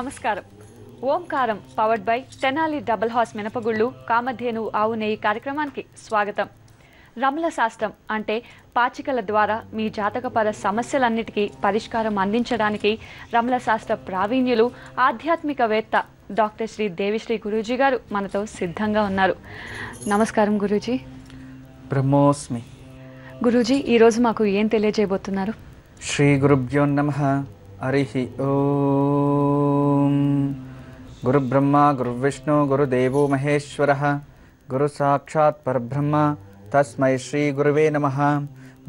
నమస్కారం. ఓంకారం powered by Tenali double horse మినపగుళ్ళు కామధేను ఆవు నెయ్యి కార్యక్రమానికి స్వాగతం. రమల శాస్త్రం అంటే పాచికల ద్వారా మీ జాతకపర సమస్యలన్నిటికీ పరిష్కారం అందించడానికి రమల శాస్త్ర ప్రావీణ్యులు ఆధ్యాత్మికవేత్త డాక్టర్ శ్రీ దేవిశ్రీ గురూజీ గారు మనతో సిద్ధంగా ఉన్నారు. నమస్కారం గురూజీ. బ్రహ్మోస్మి. గురూజీ, ఈరోజు మాకు ఏం తెలియజేయబోతున్నారు? శ్రీ గురుభ్యో నమః. హరి ఓం. గురు బ్రహ్మ గురు విష్ణు గురుదేవో మహేశ్వరః గురు సాక్షాత్ పరబ్రహ్మ తస్మై శ్రీ గురువే నమః.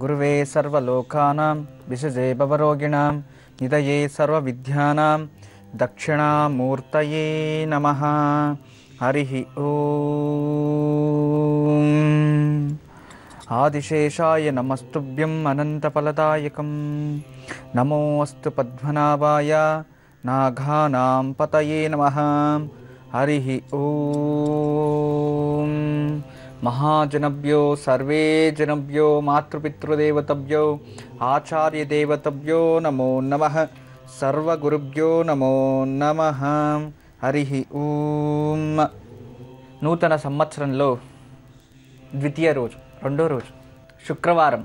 గురువే సర్వలోకానాం విశజే భవరోగిణాం నిదయే సర్వవిద్యానాం దక్షిణామూర్తయే నమః. హరి ఓం. ఆదిశేషాయ నమస్తుభ్యం అనంతఫలదాయకం. నమోऽस्तु పద్మనాభాయ నాఘానాం పతయే నమః. హరి ఓం. మహాజనభ్యో సర్వే జనభ్యో మాతృపితృదేవతభ్యో ఆచార్యదేవతభ్యో నమో నమః. సర్వగురుభ్యో నమో నమః. హరి ఓం. నూతన సంవత్సరంలో ద్వితీయ రోజు, రెండో రోజు శుక్రవారం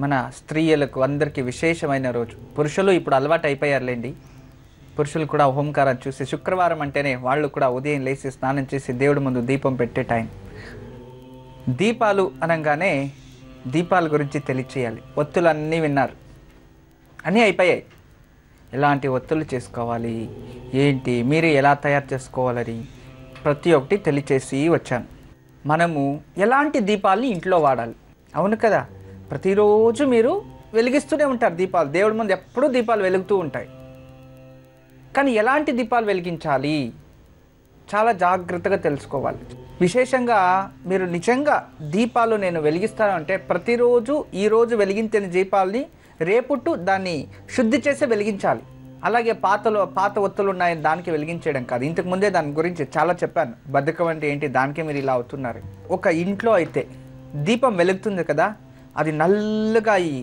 మన స్త్రీలకు అందరికీ విశేషమైన రోజు. పురుషులు ఇప్పుడు అలవాటు అయిపోయారులేండి. పురుషులు కూడా ఓంకారం చూసి శుక్రవారం అంటేనే వాళ్ళు కూడా ఉదయం లేచి స్నానం చేసి దేవుడి ముందు దీపం పెట్టే టైం. దీపాలు అనగానే దీపాల గురించి తెలియచేయాలి. ఒత్తులు అన్నీ విన్నారు, అన్నీ అయిపోయాయి. ఎలాంటి ఒత్తులు చేసుకోవాలి, ఏంటి, మీరు ఎలా తయారు చేసుకోవాలని ప్రతి ఒక్కటి తెలియచేసి వచ్చాను. మనము ఎలాంటి దీపాలని ఇంట్లో వాడాలి? అవును కదా, ప్రతిరోజు మీరు వెలిగిస్తూనే ఉంటారు దీపాలు. దేవుడి ముందు ఎప్పుడూ దీపాలు వెలుగుతూ ఉంటాయి. కానీ ఎలాంటి దీపాలు వెలిగించాలి చాలా జాగ్రత్తగా తెలుసుకోవాలి. విశేషంగా మీరు నిజంగా దీపాలు నేను వెలిగిస్తాను అంటే ప్రతిరోజు ఈరోజు వెలిగించిన దీపాలని రేపుట్టు దాన్ని శుద్ధి చేసి వెలిగించాలి. అలాగే పాత ఒత్తులు ఉన్నాయని దానికి వెలిగించేయడం కాదు. ఇంతకు ముందే దాని గురించి చాలా చెప్పాను. బద్ధకం అంటే ఏంటి, దానికే మీరు ఇలా అవుతున్నారు. ఒక ఇంట్లో అయితే దీపం వెలుగుతుంది కదా, అది నల్లగా అయ్యి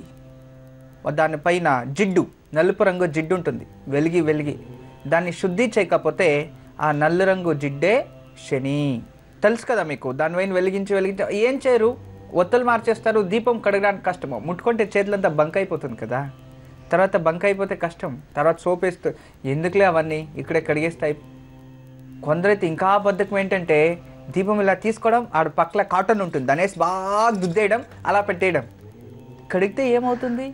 దానిపైన జిడ్డు, నలుపు రంగు జిడ్డు ఉంటుంది. వెలిగి దాన్ని శుద్ధి చేయకపోతే ఆ నల్లు రంగు జిడ్డే శని. తెలుసు కదా మీకు. దానిపైన వెలిగించి ఏం చేయరు, ఒత్తులు మార్చేస్తారు. దీపం కడగడానికి కష్టము, ముట్టుకుంటే చేతులంతా బంక్ అయిపోతుంది కదా. తర్వాత బంక్ అయిపోతే కష్టం. తర్వాత సోప్ వేస్తూ ఎందుకులే అవన్నీ ఇక్కడే కడిగేస్తాయి. కొందరైతే ఇంకా బద్ధకం ఏంటంటే దీపం ఇలా తీసుకోవడం, ఆడ పక్కల కాటన్ ఉంటుంది, దాని వేసి బాగా దుద్దేయడం, అలా పెట్టేయడం. కడిగితే ఏమవుతుంది?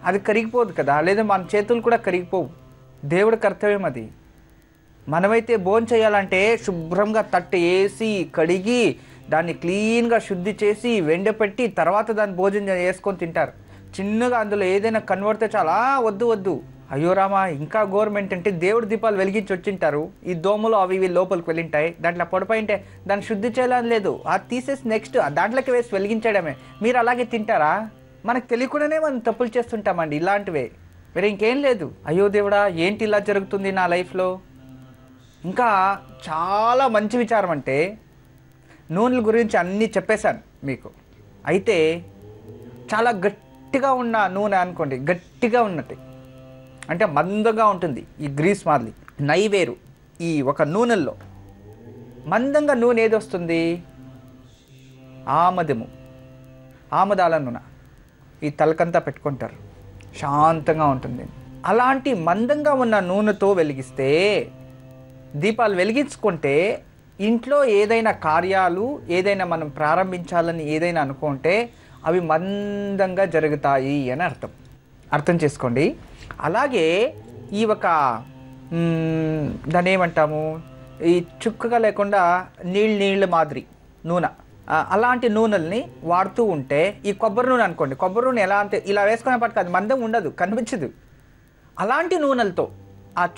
అది కరిగిపోదు కదా, లేదా మన చేతులు కూడా కరిగిపోవు. దేవుడి కర్తవ్యం అది. మనమైతే భోజనం చేయాలంటే శుభ్రంగా తట్టు వేసి కడిగి దాన్ని క్లీన్గా శుద్ధి చేసి వెండపెట్టి తర్వాత దాన్ని భోజనం వేసుకొని తింటారు. చిన్నగా అందులో ఏదైనా కనబడితే చాలా వద్దు అయ్యో రామా. ఇంకా గవర్నమెంట్ అంటే దేవుడి దీపాలు వెలిగించి వచ్చింటారు. ఈ దోమలు అవి ఇవి లోపలికి వెళ్ళింటాయి, దాంట్లో పొడిపోయింటే దాన్ని శుద్ధి చేయాలని లేదు, అది తీసేసి నెక్స్ట్ దాంట్లోకి వేసి వెలిగించడమే. మీరు అలాగే తింటారా? మనకు తెలియకుండానే మనం తప్పులు చేస్తుంటామండి ఇలాంటివే. మీరు ఇంకేం లేదు. అయ్యో దేవుడా, ఏంటి ఇలా జరుగుతుంది నా లైఫ్లో. ఇంకా చాలా మంచి విచారం అంటే నూనెల గురించి అన్నీ చెప్పేశాను మీకు. అయితే చాలా గట్టిగా ఉన్న నూనె అనుకోండి, గట్టిగా ఉన్నట్టు అంటే మందంగా ఉంటుంది. ఈ గ్రీస్ మాదిరి నైవేరు ఈ ఒక నూనెల్లో మందంగా నూనె ఏది వస్తుంది? ఆమదాల నూనె. ఈ తలకంతా పెట్టుకుంటారు, శాంతంగా ఉంటుంది. అలాంటి మందంగా ఉన్న నూనెతో వెలిగిస్తే దీపాలు వెలిగించుకుంటే ఇంట్లో ఏదైనా కార్యాలు, ఏదైనా మనం ప్రారంభించాలని ఏదైనా అనుకుంటే అవి మందంగా జరుగుతాయి అని అర్థం చేసుకోండి. అలాగే ఈ ఒక దాన్ని ఏమంటాము, ఈ చుక్కగా లేకుండా నీళ్ళ మాదిరి నూనె, అలాంటి నూనెల్ని వాడుతూ ఉంటే, ఈ కొబ్బరి నూనె అనుకోండి, కొబ్బరి నూనె ఎలా అంటే ఇలా వేసుకునేప్పటికీ అది మందం ఉండదు, కనిపించదు. అలాంటి నూనెలతో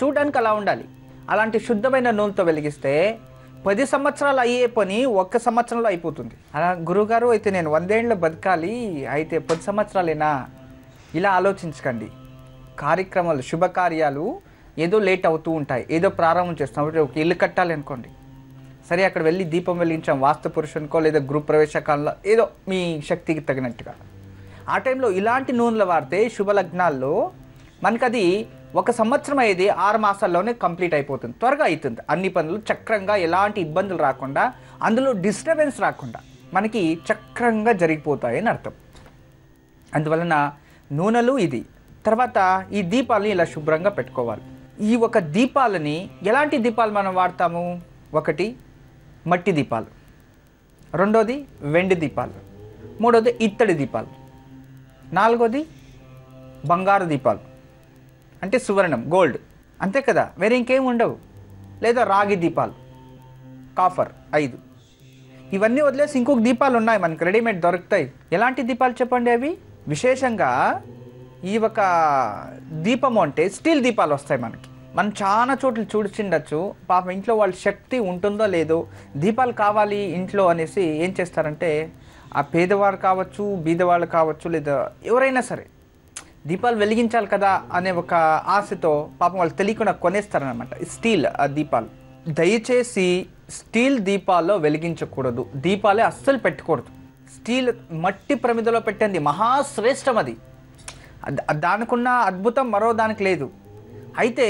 చూడడానికి అలా ఉండాలి. అలాంటి శుద్ధమైన నూనెతో వెలిగిస్తే 10 సంవత్సరాలు అయ్యే పని 1 సంవత్సరంలో అయిపోతుంది. అలా గురువుగారు అయితే నేను 100 ఏళ్ళు బతకాలి, అయితే 10 సంవత్సరాలేనా? ఇలా ఆలోచించకండి. కార్యక్రమాలు, శుభకార్యాలు ఏదో లేట్ అవుతూ ఉంటాయి. ఏదో ప్రారంభం చేస్తాం. ఒక ఇల్లు కట్టాలి అనుకోండి, సరే అక్కడ వెళ్ళి దీపం వెలిగించాం, వాస్తు పురుషునికో లేదా గృహ ప్రవేశ కాలంలో ఏదో మీ శక్తికి తగినట్టుగా. ఆ టైంలో ఇలాంటి నూనెలు వాడితే శుభలగ్నాల్లో మనకు అది 1 సంవత్సరం అయ్యేది 6 మాసాల్లోనే కంప్లీట్ అయిపోతుంది, త్వరగా అవుతుంది. అన్ని పనులు చక్రంగా, ఎలాంటి ఇబ్బందులు రాకుండా, అందులో డిస్టర్బెన్స్ రాకుండా మనకి చక్రంగా జరిగిపోతాయని అర్థం. అందువలన నూనెలు ఇది. తర్వాత ఈ దీపాలని ఇలా శుభ్రంగా పెట్టుకోవాలి. ఈ ఒక దీపాలని ఎలాంటి దీపాలు మనం వాడతాము? ఒకటి మట్టి దీపాలు, రెండోది వెండి దీపాలు, మూడోది ఇత్తడి దీపాలు, నాలుగోది బంగారు దీపాలు అంటే సువర్ణం, గోల్డ్, అంతే కదా, వేరే ఇంకేం ఉండవు. లేదా రాగి దీపాలు, కాఫర్, 5. ఇవన్నీ వదిలేసి ఇంకొక దీపాలు ఉన్నాయి మనకు, రెడీమేడ్ దొరుకుతాయి. ఎలాంటి దీపాలు చెప్పండి అవి? విశేషంగా ఈ ఒక దీపము అంటే స్టీల్ దీపాలు వస్తాయి మనకి. మనం చాలా చోట్ల చూసిండొచ్చు, పాపం ఇంట్లో వాళ్ళ శక్తి ఉంటుందో లేదో దీపాలు కావాలి ఇంట్లో అనేసి ఏం చేస్తారంటే, ఆ పేదవారు కావచ్చు, బీదవాళ్ళు కావచ్చు, లేదా ఎవరైనా సరే దీపాలు వెలిగించాలి కదా అనే ఒక ఆశతో పాపం వాళ్ళు తెలియకుండా కొనేస్తారనమాట స్టీల్ ఆ దీపాలు. దయచేసి స్టీల్ దీపాల్లో వెలిగించకూడదు, దీపాలే అస్సలు పెట్టకూడదు. స్టీల్ మట్టి ప్రమిదలో పెట్టింది మహాశ్రేష్టం, అది దానికున్న అద్భుతం మరో దానికి లేదు. అయితే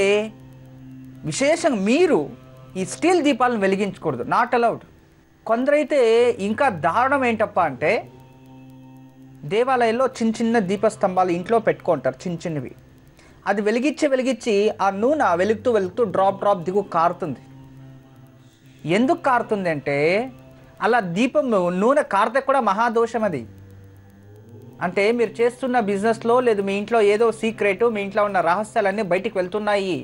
విశేషంగా మీరు ఈ స్టీల్ దీపాలను వెలిగించకూడదు, నాట్ అలౌడ్. కొందరైతే ఇంకా దారుణం ఏంటప్ప అంటే, దేవాలయాల్లో చిన్న దీపస్తంభాలు ఇంట్లో పెట్టుకుంటారు, చిన్నవి. అది వెలిగించి ఆ నూనె వెలుగుతూ డ్రాప్ దిగు కారుతుంది. ఎందుకు కారుతుంది అంటే, అలా దీపం నూనె కారితే కూడా మహాదోషం అది. అంటే మీరు చేస్తున్న బిజినెస్లో లేదు మీ ఇంట్లో ఏదో సీక్రెట్, మీ ఇంట్లో ఉన్న రహస్యాలన్నీ బయటికి వెళ్తున్నాయి,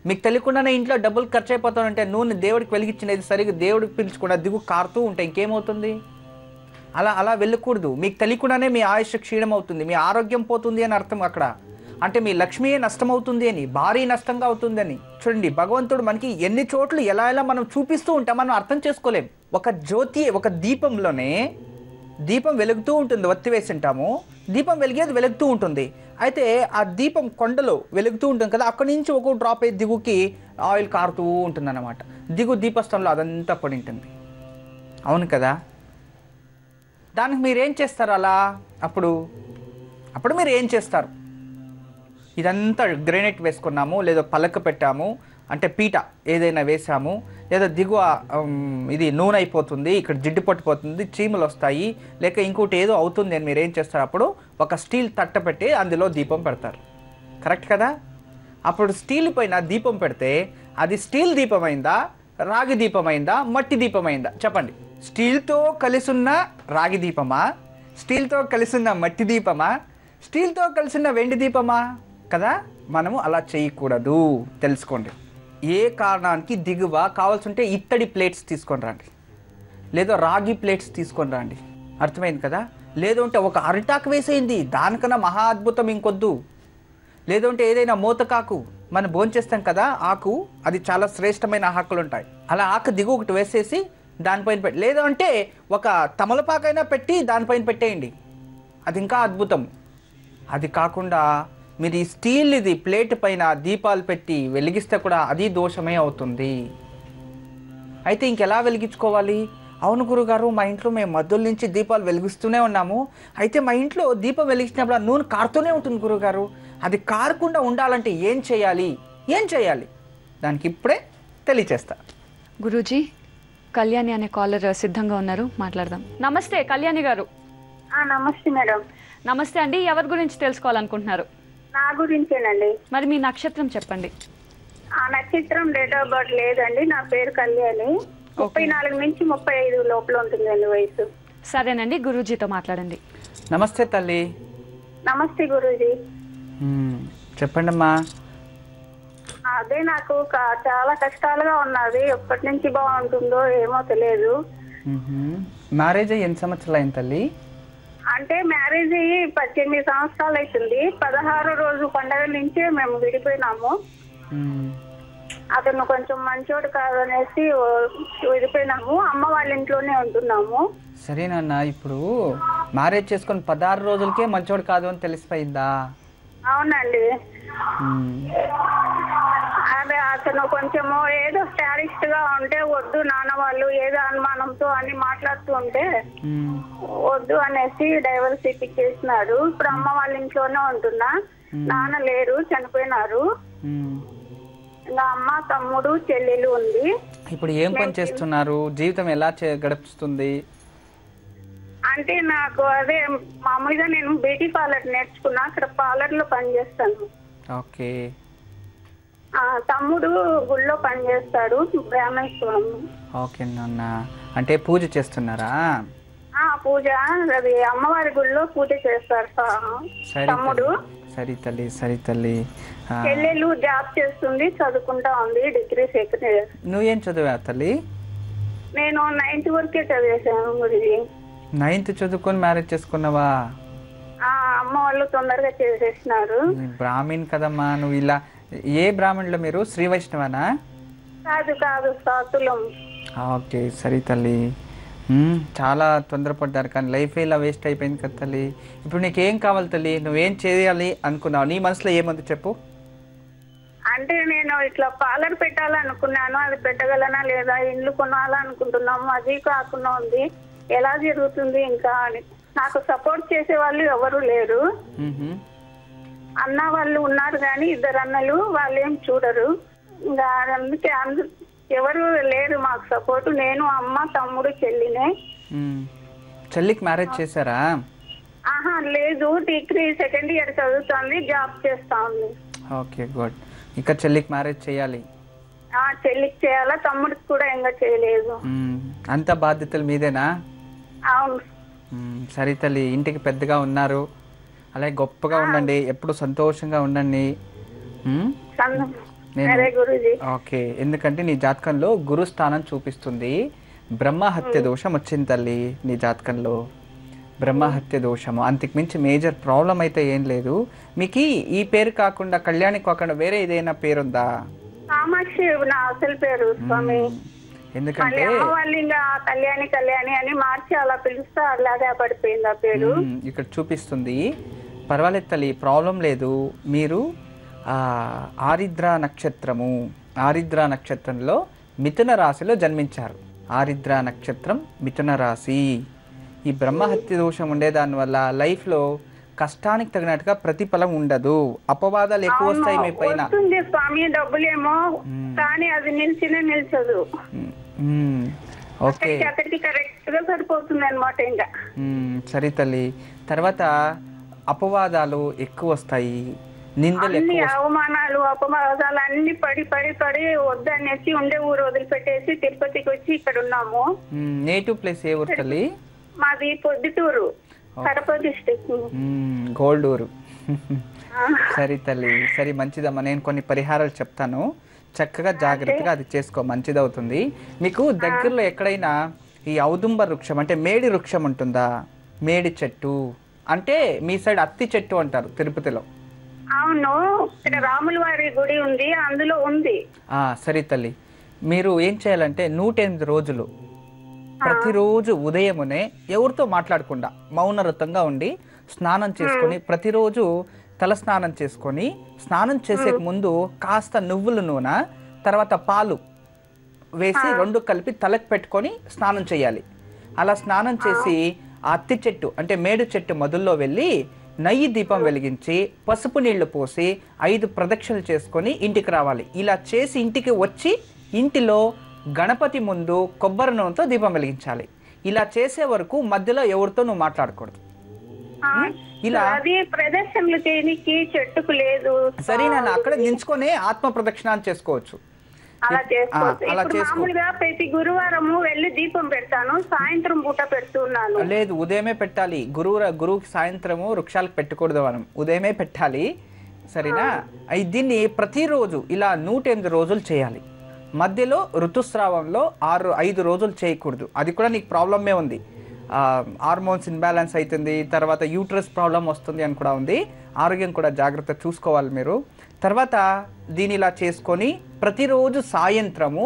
మీకు తెలియకుండానే ఇంట్లో డబ్బులు ఖర్చు అయిపోతానంటే నూనె దేవుడికి వెలిగించినది సరిగ్గా దేవుడికి పిలుచుకుండా దిగు కారుతూ ఉంటే ఇంకేమవుతుంది? అలా వెళ్ళకూడదు. మీకు తెలియకుండానే మీ ఆయుష్ క్షీణం అవుతుంది, మీ ఆరోగ్యం పోతుంది అని అర్థం అక్కడ. అంటే మీ లక్ష్మీయే నష్టమవుతుంది అని, భారీ నష్టంగా అవుతుంది అని. చూడండి, భగవంతుడు మనకి ఎన్ని చోట్ల ఎలా మనం చూపిస్తూ ఉంటాం, మనం అర్థం చేసుకోలేం. ఒక జ్యోతి, ఒక దీపంలోనే దీపం వెలుగుతూ ఉంటుంది, ఒత్తి వేసి ఉంటాము, దీపం వెలిగేది వెలుగుతూ ఉంటుంది. అయితే ఆ దీపం కొండలో వెలుగుతూ ఉంటుంది కదా, అక్కడి నుంచి ఒక డ్రాప్ అయ్యి దిగుకి ఆయిల్ కారుతూ ఉంటుంది అన్నమాట. దిగు దీపస్థంలో అదంతా పడి ఉంటుంది. అవును కదా, దానికి మీరేం చేస్తారు? అలా అప్పుడు మీరు ఏం చేస్తారు? ఇదంతా గ్రెనైట్ వేసుకున్నాము, లేదా పలక పెట్టాము, అంటే పీట ఏదైనా వేసాము, లేదా దిగువ ఇది నూనె అయిపోతుంది, ఇక్కడ జిడ్డు పట్టిపోతుంది, చీమలు వస్తాయి, లేక ఇంకోటి ఏదో అవుతుంది అని మీరు ఏం చేస్తారు? అప్పుడు ఒక స్టీల్ తట్ట పెట్టి అందులో దీపం పెడతారు, కరెక్ట్ కదా? అప్పుడు స్టీల్ పైన దీపం పెడితే అది స్టీల్ దీపమైందా, రాగి దీపమైందా, మట్టి దీపమైందా చెప్పండి? స్టీల్తో కలిసున్న రాగి దీపమా, స్టీల్తో కలిసున్న మట్టి దీపమా, స్టీల్తో కలిసిన వెండి దీపమా? కదా, మనము అలా చేయకూడదు, తెలుసుకోండి. ఏ కారణానికి దిగువ కావాల్సింటే ఇత్తడి ప్లేట్స్ తీసుకొని రండి, లేదా రాగి ప్లేట్స్ తీసుకొని రండి, అర్థమైంది కదా? లేదంటే ఒక అరిటాకు వేసేయింది, దానికన్నా మహా అద్భుతం ఇంకొద్దు. లేదంటే ఏదైనా మూతకాకు మనం భోంచేస్తాం కదా, ఆకు, అది చాలా శ్రేష్టమైన ఆకులు ఉంటాయి, అలా ఆకు దిగు ఒకటి వేసేసి దానిపైన పెట్టి, లేదంటే ఒక తమలపాకైనా పెట్టి దానిపైన పెట్టేయండి, అది ఇంకా అద్భుతం. అది కాకుండా మీరు ఈ స్టీల్ ఇది ప్లేట్ పైన దీపాలు పెట్టి వెలిగిస్తే కూడా అది దోషమే అవుతుంది. అయితే ఇంకెలా వెలిగించుకోవాలి? అవును గురుగారు, మా ఇంట్లో మేము మధ్యలో నుంచి దీపాలు వెలిగిస్తూనే ఉన్నాము, అయితే మా ఇంట్లో దీపం వెలిగించినప్పుడు ఆ నూనె కారుతూనే ఉంటుంది గురుగారు, అది కారకుండా ఉండాలంటే ఏం చేయాలి? దానికి ఇప్పుడే తెలియచేస్తా. గురూజీ, కళ్యాణి అనే కాలర్ సిద్ధంగా ఉన్నారు, మాట్లాడదాం. నమస్తే కళ్యాణి గారు. నమస్తే మేడం. నమస్తే అండి, ఎవరి గురించి తెలుసుకోవాలనుకుంటున్నారు? నా గురించేనండి. మరి మీ నక్షత్రం చెప్పండి. ఆ నక్షత్రం డేట్ ఆఫ్ బర్త్ లేదండి, నా పేరు కళ్యాణి. 34 నుంచి 35 లోపల ఉంటుందండి వయసు. సరేనండి, గురూజీతో మాట్లాడండి. నమస్తే తల్లి. నమస్తే గురూజీ. చెప్పండి అమ్మా. అదే నాకు చాలా కష్టాలుగా ఉన్నది, ఎప్పటి నుంచి బాగుంటుందో ఏమో తెలియదు. మ్యారేజ్ అయ్యి ఎన్ని సంవత్సరాలు అయింది తల్లి? అంటే మ్యారేజ్ అయ్యి 18 సంవత్సరాలు అవుతుంది. 16 రోజు పండగ నుంచే మేము విడిపోయినాము. అతను కొంచెం మంచోడు కాదనేసి విడిపోయినాము, అమ్మ వాళ్ళ ఇంట్లోనే ఉంటున్నాము. సరేనన్నా, ఇప్పుడు మ్యారేజ్ చేసుకొని 16 రోజులకే మంచోడు కాదు అని తెలిసిపోయిందా? అవునండి. అదే అతను కొంచెము ఏదో స్టారిస్ట్ గా ఉంటే వద్దు, నాన్న వాళ్ళు ఏదో అనుమానంతో అని మాట్లాడుతూ ఉంటే వద్దు అనేసి డైవర్స్ ఇచ్చేసినాడు. ఇప్పుడు అమ్మ వాళ్ళ ఇంట్లోనే ఉంటున్నా, నాన్న లేరు, చనిపోయినారు. ఇంకా అమ్మ తమ్ముడు చెల్లెలు ఉంది. ఇప్పుడు ఏం పని చేస్తున్నారు? జీవితం ఎలా గడుపుతుంది? అంటే నాకు అదే మామూలుగా నేను బ్యూటీ పార్లర్ నేర్చుకున్నా, అక్కడ పార్లర్ లో పనిచేస్తాను. ఓకే. తమ్ముడు గుళ్ళో పనిచేస్తాడు, బ్రాహ్మణేశ్వరం. ఓకే నాన్న, అంటే పూజ చేస్తున్నారా? పూజ, అది అమ్మవారి గుళ్ళో పూజ చేస్తారు తమ్ముడు. సరి తల్లి, సరి తల్లి. చెల్లెలు జాబ్ చేస్తుంది, చదువుకుంటా ఉంది, డిగ్రీ సెకండ్ ఇయర్. నువ్వేం చదివా తల్లి? నేను 9th వరకే చదివేశాను గురించి. 9th చదువుకొని మ్యారేజ్ చేసుకున్నావా? అమ్మ వాళ్ళు తొందరగా చేసేసినారు. బ్రాహ్మణ్ కదమ్మా నువ్వు. ఇలా ఏ బ్రాహ్మణులు మీరు? శ్రీ వైష్ణవనా? కాదు కాదు, సాతులం. ఓకే, సరే తల్లి. చాలా తొందరపడ్డారు కానీ లైఫ్ ఇలా వేస్ట్ అయిపోయింది కదా తల్లి. ఇప్పుడు నీకేం కావాలి తల్లి? నువ్వేం చేయాలి అనుకున్నావు? నీ మనసులో ఏముంది చెప్పు. అంటే నేను ఇట్లా పార్లర్ పెట్టాలనుకున్నాను, అది పెట్టగలనా లేదా, ఇల్లు కొనాలనుకుంటున్నాము, అది కాకుండా ఉంది, ఎలా జరుగుతుంది ఇంకా అని. నాకు సపోర్ట్ చేసే వాళ్ళు ఎవరు లేరు. అన్న వాళ్ళు ఉన్నారు కానీ 2 అన్నలు, వాళ్ళు ఏం చూడరు. ఇంకా అందుకే ఎవరు లేరు మాకు సపోర్ట్. నేను అమ్మ తమ్ముడు చెల్లినే. చెల్లికి మ్యారేజ్ చేశారా? లేదు, డిగ్రీ సెకండ్ ఇయర్ చదువుతుంది, జాబ్ చేస్తా ఉంది. Okay, good. ఇంకా చెల్లికి మ్యారేజ్ చేయాలి? చెల్లికి చేయాలా, తమ్ముడికి కూడా ఇంకా చేయలేదు. అంత బాధ్యతలు మీదేనా? అవును. సరే తల్లి, ఇంటికి పెద్దగా ఉన్నారు, అలాగే గొప్పగా ఉండండి, ఎప్పుడు సంతోషంగా ఉండండి. ఓకే, ఎందుకంటే నీ జాతకంలో గురు స్థానం చూపిస్తుంది. బ్రహ్మహత్య దోషం వచ్చింది తల్లి నీ జాతకంలో. బ్రహ్మహత్య దోషము, అంతకు మించి మేజర్ ప్రాబ్లం అయితే ఏం లేదు. మీకు ఈ పేరు కాకుండా, కళ్యాణి కాకుండా వేరే ఏదైనా పేరుందా? కామాక్షి నా అసలు పేరు స్వామి. ఎందుకంటే వాళ్ళు ఇంకా కళ్యాణి కళ్యాణి అని మార్చి అలా పిలుస్తా, అలాగే పడిపోయింది ఆ పేరు. ఇక్కడ చూపిస్తుంది. పర్వాలేదు తల్లి, ప్రాబ్లం లేదు. మీరు ఆరిద్ర నక్షత్రము, ఆరిద్ర నక్షత్రంలో మిథున రాశిలో జన్మించారు. ఆరిద్ర నక్షత్రం, మిథున రాశి. ఈ బ్రహ్మహత్య దోషం ఉండేదానివల్ల లైఫ్లో కష్టానికి తగినట్టుగా ప్రతిఫలం ఉండదు, అపవాదాలు ఎక్కువ వస్తాయి మీ పైన. స్వామి డబ్బులేమో కానీ అది నిల్చదు. ఓకే, కరెక్ట్ గా సరిపోతుంది అన్నమాట. ఇంకా సరే తల్లి. తర్వాత అపవాదాలు ఎక్కువ వస్తాయి, నిందలు, అవమానాలు, అపవాదాలు అన్ని పడి పడి పడి వద్దనేసి ఉండే ఊరు వదిలిపెట్టేసి తిరుపతికి వచ్చి ఇక్కడ ఉన్నాము. నేటివ్ ప్లేస్ ఏ ఊరు తల్లి? మాది పొద్దుటూరు, కడప డిస్ట్రిక్ట్, గోల్డూరు. సరే తల్లి, సరే మంచిదమ్మా. నేను కొన్ని పరిహారాలు చెప్తాను, చక్కగా జాగ్రత్తగా అది చేసుకో, మంచిదవుతుంది. మీకు దగ్గరలో ఎక్కడైనా ఈ ఔదుంబ వృక్షం అంటే మేడి వృక్షం ఉంటుందా? మేడి చెట్టు అంటే మీ సైడ్ అత్తి చెట్టు అంటారు తిరుపతిలో. అవును, ఇక్కడ రాముల వారి గుడి ఉంది, అందులో ఉంది. సరే తల్లి, మీరు ఏం చేయాలంటే 108 రోజులు ప్రతిరోజు ఉదయమునే ఎవరితో మాట్లాడకుండా మౌనరతంగా ఉండి స్నానం చేసుకొని, ప్రతిరోజు తల స్నానం చేసుకొని, స్నానం చేసే ముందు కాస్త నువ్వుల నూనె తర్వాత పాలు వేసి 2 కలిపి తలకు పెట్టుకొని స్నానం చేయాలి. అలా స్నానం చేసి ఆ అత్తి చెట్టు అంటే మేడు చెట్టు మొదల్లో వెళ్ళి నెయ్యి దీపం వెలిగించి పసుపు నీళ్లు పోసి 5 ప్రదక్షిణలు చేసుకొని ఇంటికి రావాలి. ఇలా చేసి ఇంటికి వచ్చి ఇంటిలో గణపతి ముందు కొబ్బరి నూనెతో దీపం వెలిగించాలి. ఇలా చేసే వరకు మధ్యలో ఎవరితో నువ్వు మాట్లాడకూడదు. ఇలా ప్రదక్షిణలు చేయడానికి చెట్టుకు లేదు. సరే నాన్న, అక్కడ నించుకొని ఆత్మ ప్రదక్షిణాలు చేసుకోవచ్చు. అలా మామూలుగా ప్రతి గురువారము వెళ్ళి దీపం పెడతాను, సాయంత్రం పూట పెడుతున్నాను. లేదు, ఉదయమే పెట్టాలి. గురువుకి సాయంత్రము వృక్షాలకు పెట్టకూడదు, మనం ఉదయమే పెట్టాలి. సరేనా? దీన్ని ప్రతిరోజు ఇలా 108 రోజులు చేయాలి. మధ్యలో ఋతుస్రావంలో 5 రోజులు చేయకూడదు. అది కూడా నీకు ప్రాబ్లమే ఉంది, హార్మోన్స్ ఇన్బ్యాలెన్స్ అవుతుంది, తర్వాత యూట్రస్ ప్రాబ్లం వస్తుంది అని కూడా ఉంది. ఆరోగ్యం కూడా జాగ్రత్త చూసుకోవాలి మీరు. తర్వాత దీని ఇలా చేసుకొని ప్రతిరోజు సాయంత్రము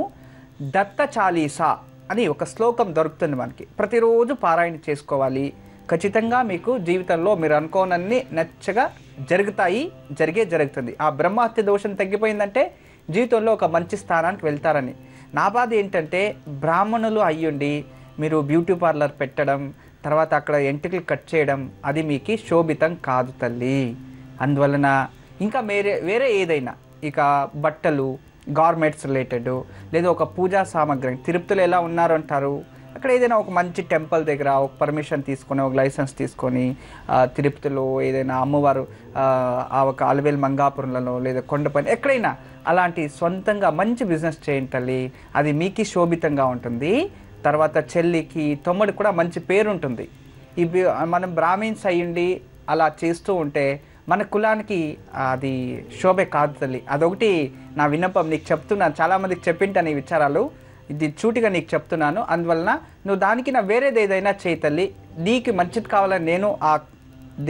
దత్త చాలీసా అని ఒక శ్లోకం దొరుకుతుంది మనకి, ప్రతిరోజు పారాయణ చేసుకోవాలి. ఖచ్చితంగా మీకు జీవితంలో మీరు అనుకోనన్ని నచ్చగా జరుగుతుంది. ఆ బ్రహ్మహత్య దోషం తగ్గిపోయిందంటే జీవితంలో ఒక మంచి స్థానానికి వెళ్తారని. నా బాధ ఏంటంటే బ్రాహ్మణులు అయ్యుండి మీరు బ్యూటీ పార్లర్ పెట్టడం, తర్వాత అక్కడ ఎంట్రుకలు కట్ చేయడం, అది మీకు శోభితం కాదు తల్లి. అందువలన ఇంకా వేరే ఏదైనా ఇక బట్టలు, గార్మెంట్స్ రిలేటెడ్, లేదా ఒక పూజా సామాగ్రి. తిరుపతిలో ఎలా ఉన్నారు అంటారు, అక్కడ ఏదైనా ఒక మంచి టెంపుల్ దగ్గర ఒక పర్మిషన్ తీసుకొని, ఒక లైసెన్స్ తీసుకొని, తిరుపతిలో ఏదైనా అమ్మవారు ఒక అలవేలు మంగాపురంలో లేదా కొండపైన ఎక్కడైనా అలాంటి సొంతంగా మంచి బిజినెస్ చేయండి తల్లి. అది మీకు శోభితంగా ఉంటుంది. తర్వాత చెల్లికి, తమ్ముడికి కూడా మంచి పేరు ఉంటుంది. మనం బ్రాహ్మిన్స్ అయ్యండి అలా చేస్తూ ఉంటే మన కులానికి అది శోభే కాదు తల్లి. అదొకటి నా విన్నపం నీకు చెప్తున్నాను. చాలామందికి చెప్పింటాను ఈ విచారాలు, ఇది చూటిగా నీకు చెప్తున్నాను. అందువలన నువ్వు దానికి నా వేరేది ఏదైనా చేయి తల్లి. నీకు మంచిది కావాలని నేను ఆ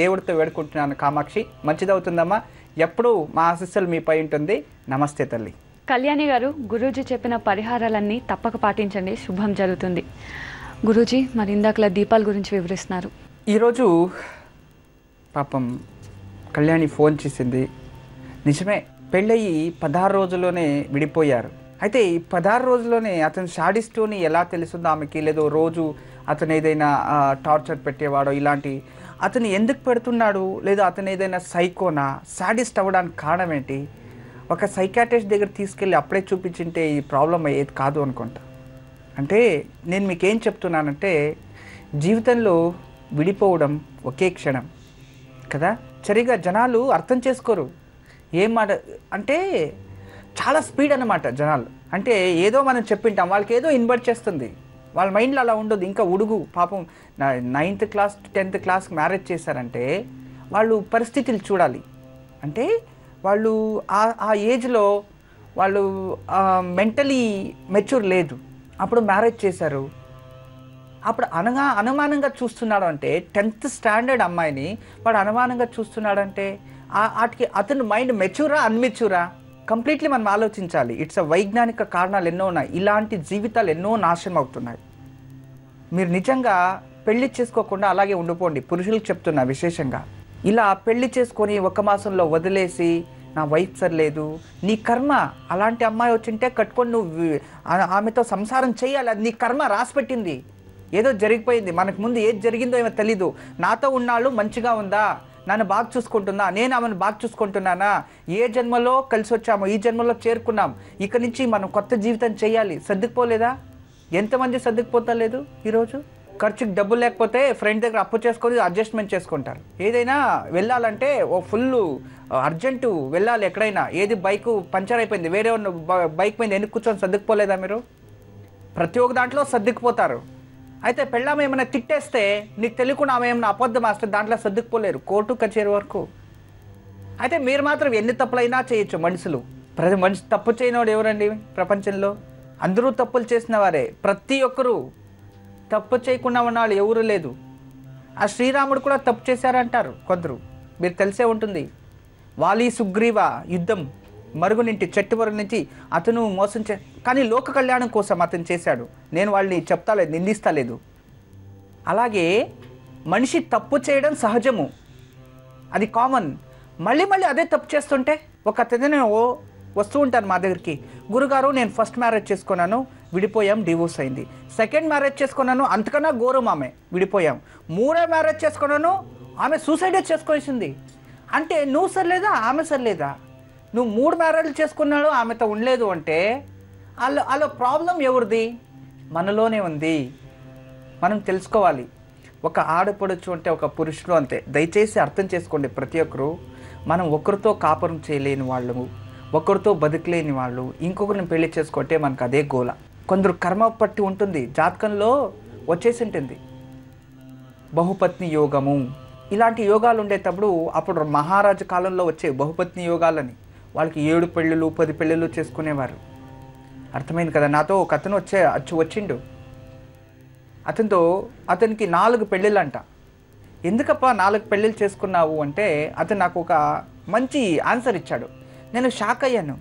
దేవుడితో వేడుకుంటున్నాను. కామాక్షి, మంచిదవుతుందమ్మా. ఎప్పుడూ మా ఆశీస్సులు మీపై ఉంటుంది. నమస్తే తల్లి. కళ్యాణి గారు, గురూజీ చెప్పిన పరిహారాలన్నీ తప్పక పాటించండి, శుభం జరుగుతుంది. గురూజీ, మరి ఇందాకలా దీపాల గురించి వివరిస్తున్నారు. ఈరోజు పాపం కళ్యాణి ఫోన్ చేసింది. నిజమే, పెళ్ళయి 16 రోజుల్లోనే విడిపోయారు. అయితే ఈ 16 రోజుల్లోనే అతను షాడిస్టోని ఎలా తెలుస్తుందో ఆమెకి, లేదో రోజు అతను ఏదైనా టార్చర్ పెట్టేవాడో ఇలాంటి అతను ఎందుకు పెడుతున్నాడు, లేదా అతను ఏదైనా సైకోనా, సాడిస్ట్ అవ్వడానికి కారణం ఏంటి? ఒక సైకాట్రిస్ట్ దగ్గర తీసుకెళ్ళి అప్పుడే చూపించింటే ఈ ప్రాబ్లం అయ్యేది కాదు అనుకుంటా. అంటే నేను మీకేం చెప్తున్నానంటే, జీవితంలో విడిపోవడం ఒకే క్షణం కదా. సరిగా జనాలు అర్థం చేసుకోరు. ఏం మాట అంటే చాలా స్పీడ్ అన్నమాట జనాలు. అంటే ఏదో మనం చెప్పింటాం, వాళ్ళకి ఏదో ఇన్వర్ట్ చేస్తుంది, వాళ్ళ మైండ్లో అలా ఉండదు. ఇంకా ఉడుగు పాపం 9th class 10th class marriage చేశారంటే వాళ్ళు పరిస్థితులు చూడాలి. అంటే వాళ్ళు ఆ ఏజ్లో వాళ్ళు మెంటలీ మెచ్యూర్ లేదు, అప్పుడు మ్యారేజ్ చేశారు. అప్పుడు అనుమానంగా చూస్తున్నాడు అంటే 10th స్టాండర్డ్ అమ్మాయిని వాడు అనుమానంగా చూస్తున్నాడంటే వాటికి అతని మైండ్ మెచ్యూరా అన్మెచ్యూరా కంప్లీట్లీ మనం ఆలోచించాలి. ఇట్స్ వైజ్ఞానిక కారణాలు ఎన్నో ఉన్నాయి. ఇలాంటి జీవితాలు ఎన్నో నాశనం అవుతున్నాయి. మీరు నిజంగా పెళ్లి చేసుకోకుండా అలాగే ఉండిపోండి. పురుషులకు చెప్తున్నా విశేషంగా, ఇలా పెళ్లి చేసుకొని 1 మాసంలో వదిలేసి నా వైఫ్ సరిలేదు, నీ కర్మ. అలాంటి అమ్మాయి వచ్చింటే కట్టుకొని నువ్వు ఆమెతో సంసారం చేయాలి, అది నీ కర్మ రాసిపెట్టింది. ఏదో జరిగిపోయింది, మనకు ముందు ఏది జరిగిందో ఏమో తెలీదు. నాతో ఉన్నాళ్ళు మంచిగా ఉందా, నన్ను బాగా చూసుకుంటుందా, నేను ఆమెను బాగా చూసుకుంటున్నానా, ఏ జన్మలో కలిసి వచ్చామో ఈ జన్మలో చేరుకున్నాం, ఇక నుంచి మనం కొత్త జీవితం చేయాలి. సర్దుకుపోలేదా? ఎంతమంది సర్దుకుపోతలేదు? ఈరోజు ఖర్చుకి డబ్బులు లేకపోతే ఫ్రెండ్ దగ్గర అప్పు చేసుకొని అడ్జస్ట్మెంట్ చేసుకుంటారు. ఏదైనా వెళ్ళాలంటే ఓ ఫుల్ అర్జెంటు వెళ్ళాలి ఎక్కడైనా. ఏది బైకు పంచర్ అయిపోయింది, వేరే బైక్ మీద ఎందుకు కూర్చొని సర్దుకుపోలేదా మీరు? ప్రతి ఒక్క దాంట్లో సర్దుకుపోతారు. అయితే పెళ్ళాం ఏమైనా తిట్టేస్తే నీకు తెలియకుండా ఆమె ఏమైనా అబద్ధం వస్తే దాంట్లో సర్దుకుపోలేరు, కోర్టు కచేరీ వరకు. అయితే మీరు మాత్రం ఎన్ని తప్పులైనా చేయొచ్చు. మనుషులు ప్రతి మనిషి తప్పు చేయనివాడు ఎవరండి ప్రపంచంలో? అందరూ తప్పులు చేసిన వారే. ప్రతి ఒక్కరూ తప్పు చేయకుండా ఉన్నాళ్ళు ఎవరు లేదు. ఆ శ్రీరాముడు కూడా తప్పు చేశారంటారు కొందరు, మీరు తెలిసే ఉంటుంది. వాలి సుగ్రీవ యుద్ధం మరుగునింటి చెట్టు మరుగు నుంచి అతను మోసం కానీ లోక కళ్యాణం కోసం అతను చేశాడు. నేను వాళ్ళని చెప్తాలేదు, నిందిస్తలేదు. అలాగే మనిషి తప్పు చేయడం సహజము, అది కామన్. మళ్ళీ మళ్ళీ అదే తప్పు చేస్తుంటే ఒక అతను వస్తూ ఉంటాను మా దగ్గరికి, గురుగారు నేను ఫస్ట్ మ్యారేజ్ చేసుకున్నాను, విడిపోయాం, డివోర్స్ అయింది. సెకండ్ మ్యారేజ్ చేసుకున్నాను, అంతకన్నా ఘోరం, ఆమె విడిపోయాం. మూడో మ్యారేజ్ చేసుకున్నాను, ఆమె సూసైడే చేసుకొచ్చింది. అంటే నువ్వు సరిలేదా, ఆమె సరిలేదా? నువ్వు 3 మ్యారేజ్లు చేసుకున్నాడు, ఆమెతో ఉండలేదు అంటే అలా ప్రాబ్లం ఎవరిది? మనలోనే ఉంది. మనం తెలుసుకోవాలి. ఒక ఆడపడచ్చు అంటే ఒక పురుషుడు అంతే. దయచేసి అర్థం చేసుకోండి ప్రతి ఒక్కరు. మనం ఒకరితో కాపురం చేయలేని వాళ్ళు, ఒకరితో బతకలేని వాళ్ళు ఇంకొకరిని పెళ్లి చేసుకుంటే మనకు అదే గోల. కొందరు కర్మ పట్టి ఉంటుంది, జాతకంలో వచ్చేసి ఉంటుంది బహుపత్ని యోగము. ఇలాంటి యోగాలు ఉండేటప్పుడు అప్పుడు మహారాజు కాలంలో వచ్చే బహుపత్ని యోగాలని వాళ్ళకి 7 పెళ్ళిళ్ళు 10 పెళ్ళిళ్ళు చేసుకునేవారు. అర్థమైంది కదా? నాతో ఒక అతను వచ్చిండు. అతనికి 4 పెళ్ళిళ్ళు అంట. ఎందుకప్పా 4 పెళ్ళిళ్ళు చేసుకున్నావు అంటే అతను నాకు ఒక మంచి ఆన్సర్ ఇచ్చాడు. నేను షాక్ అయ్యాను.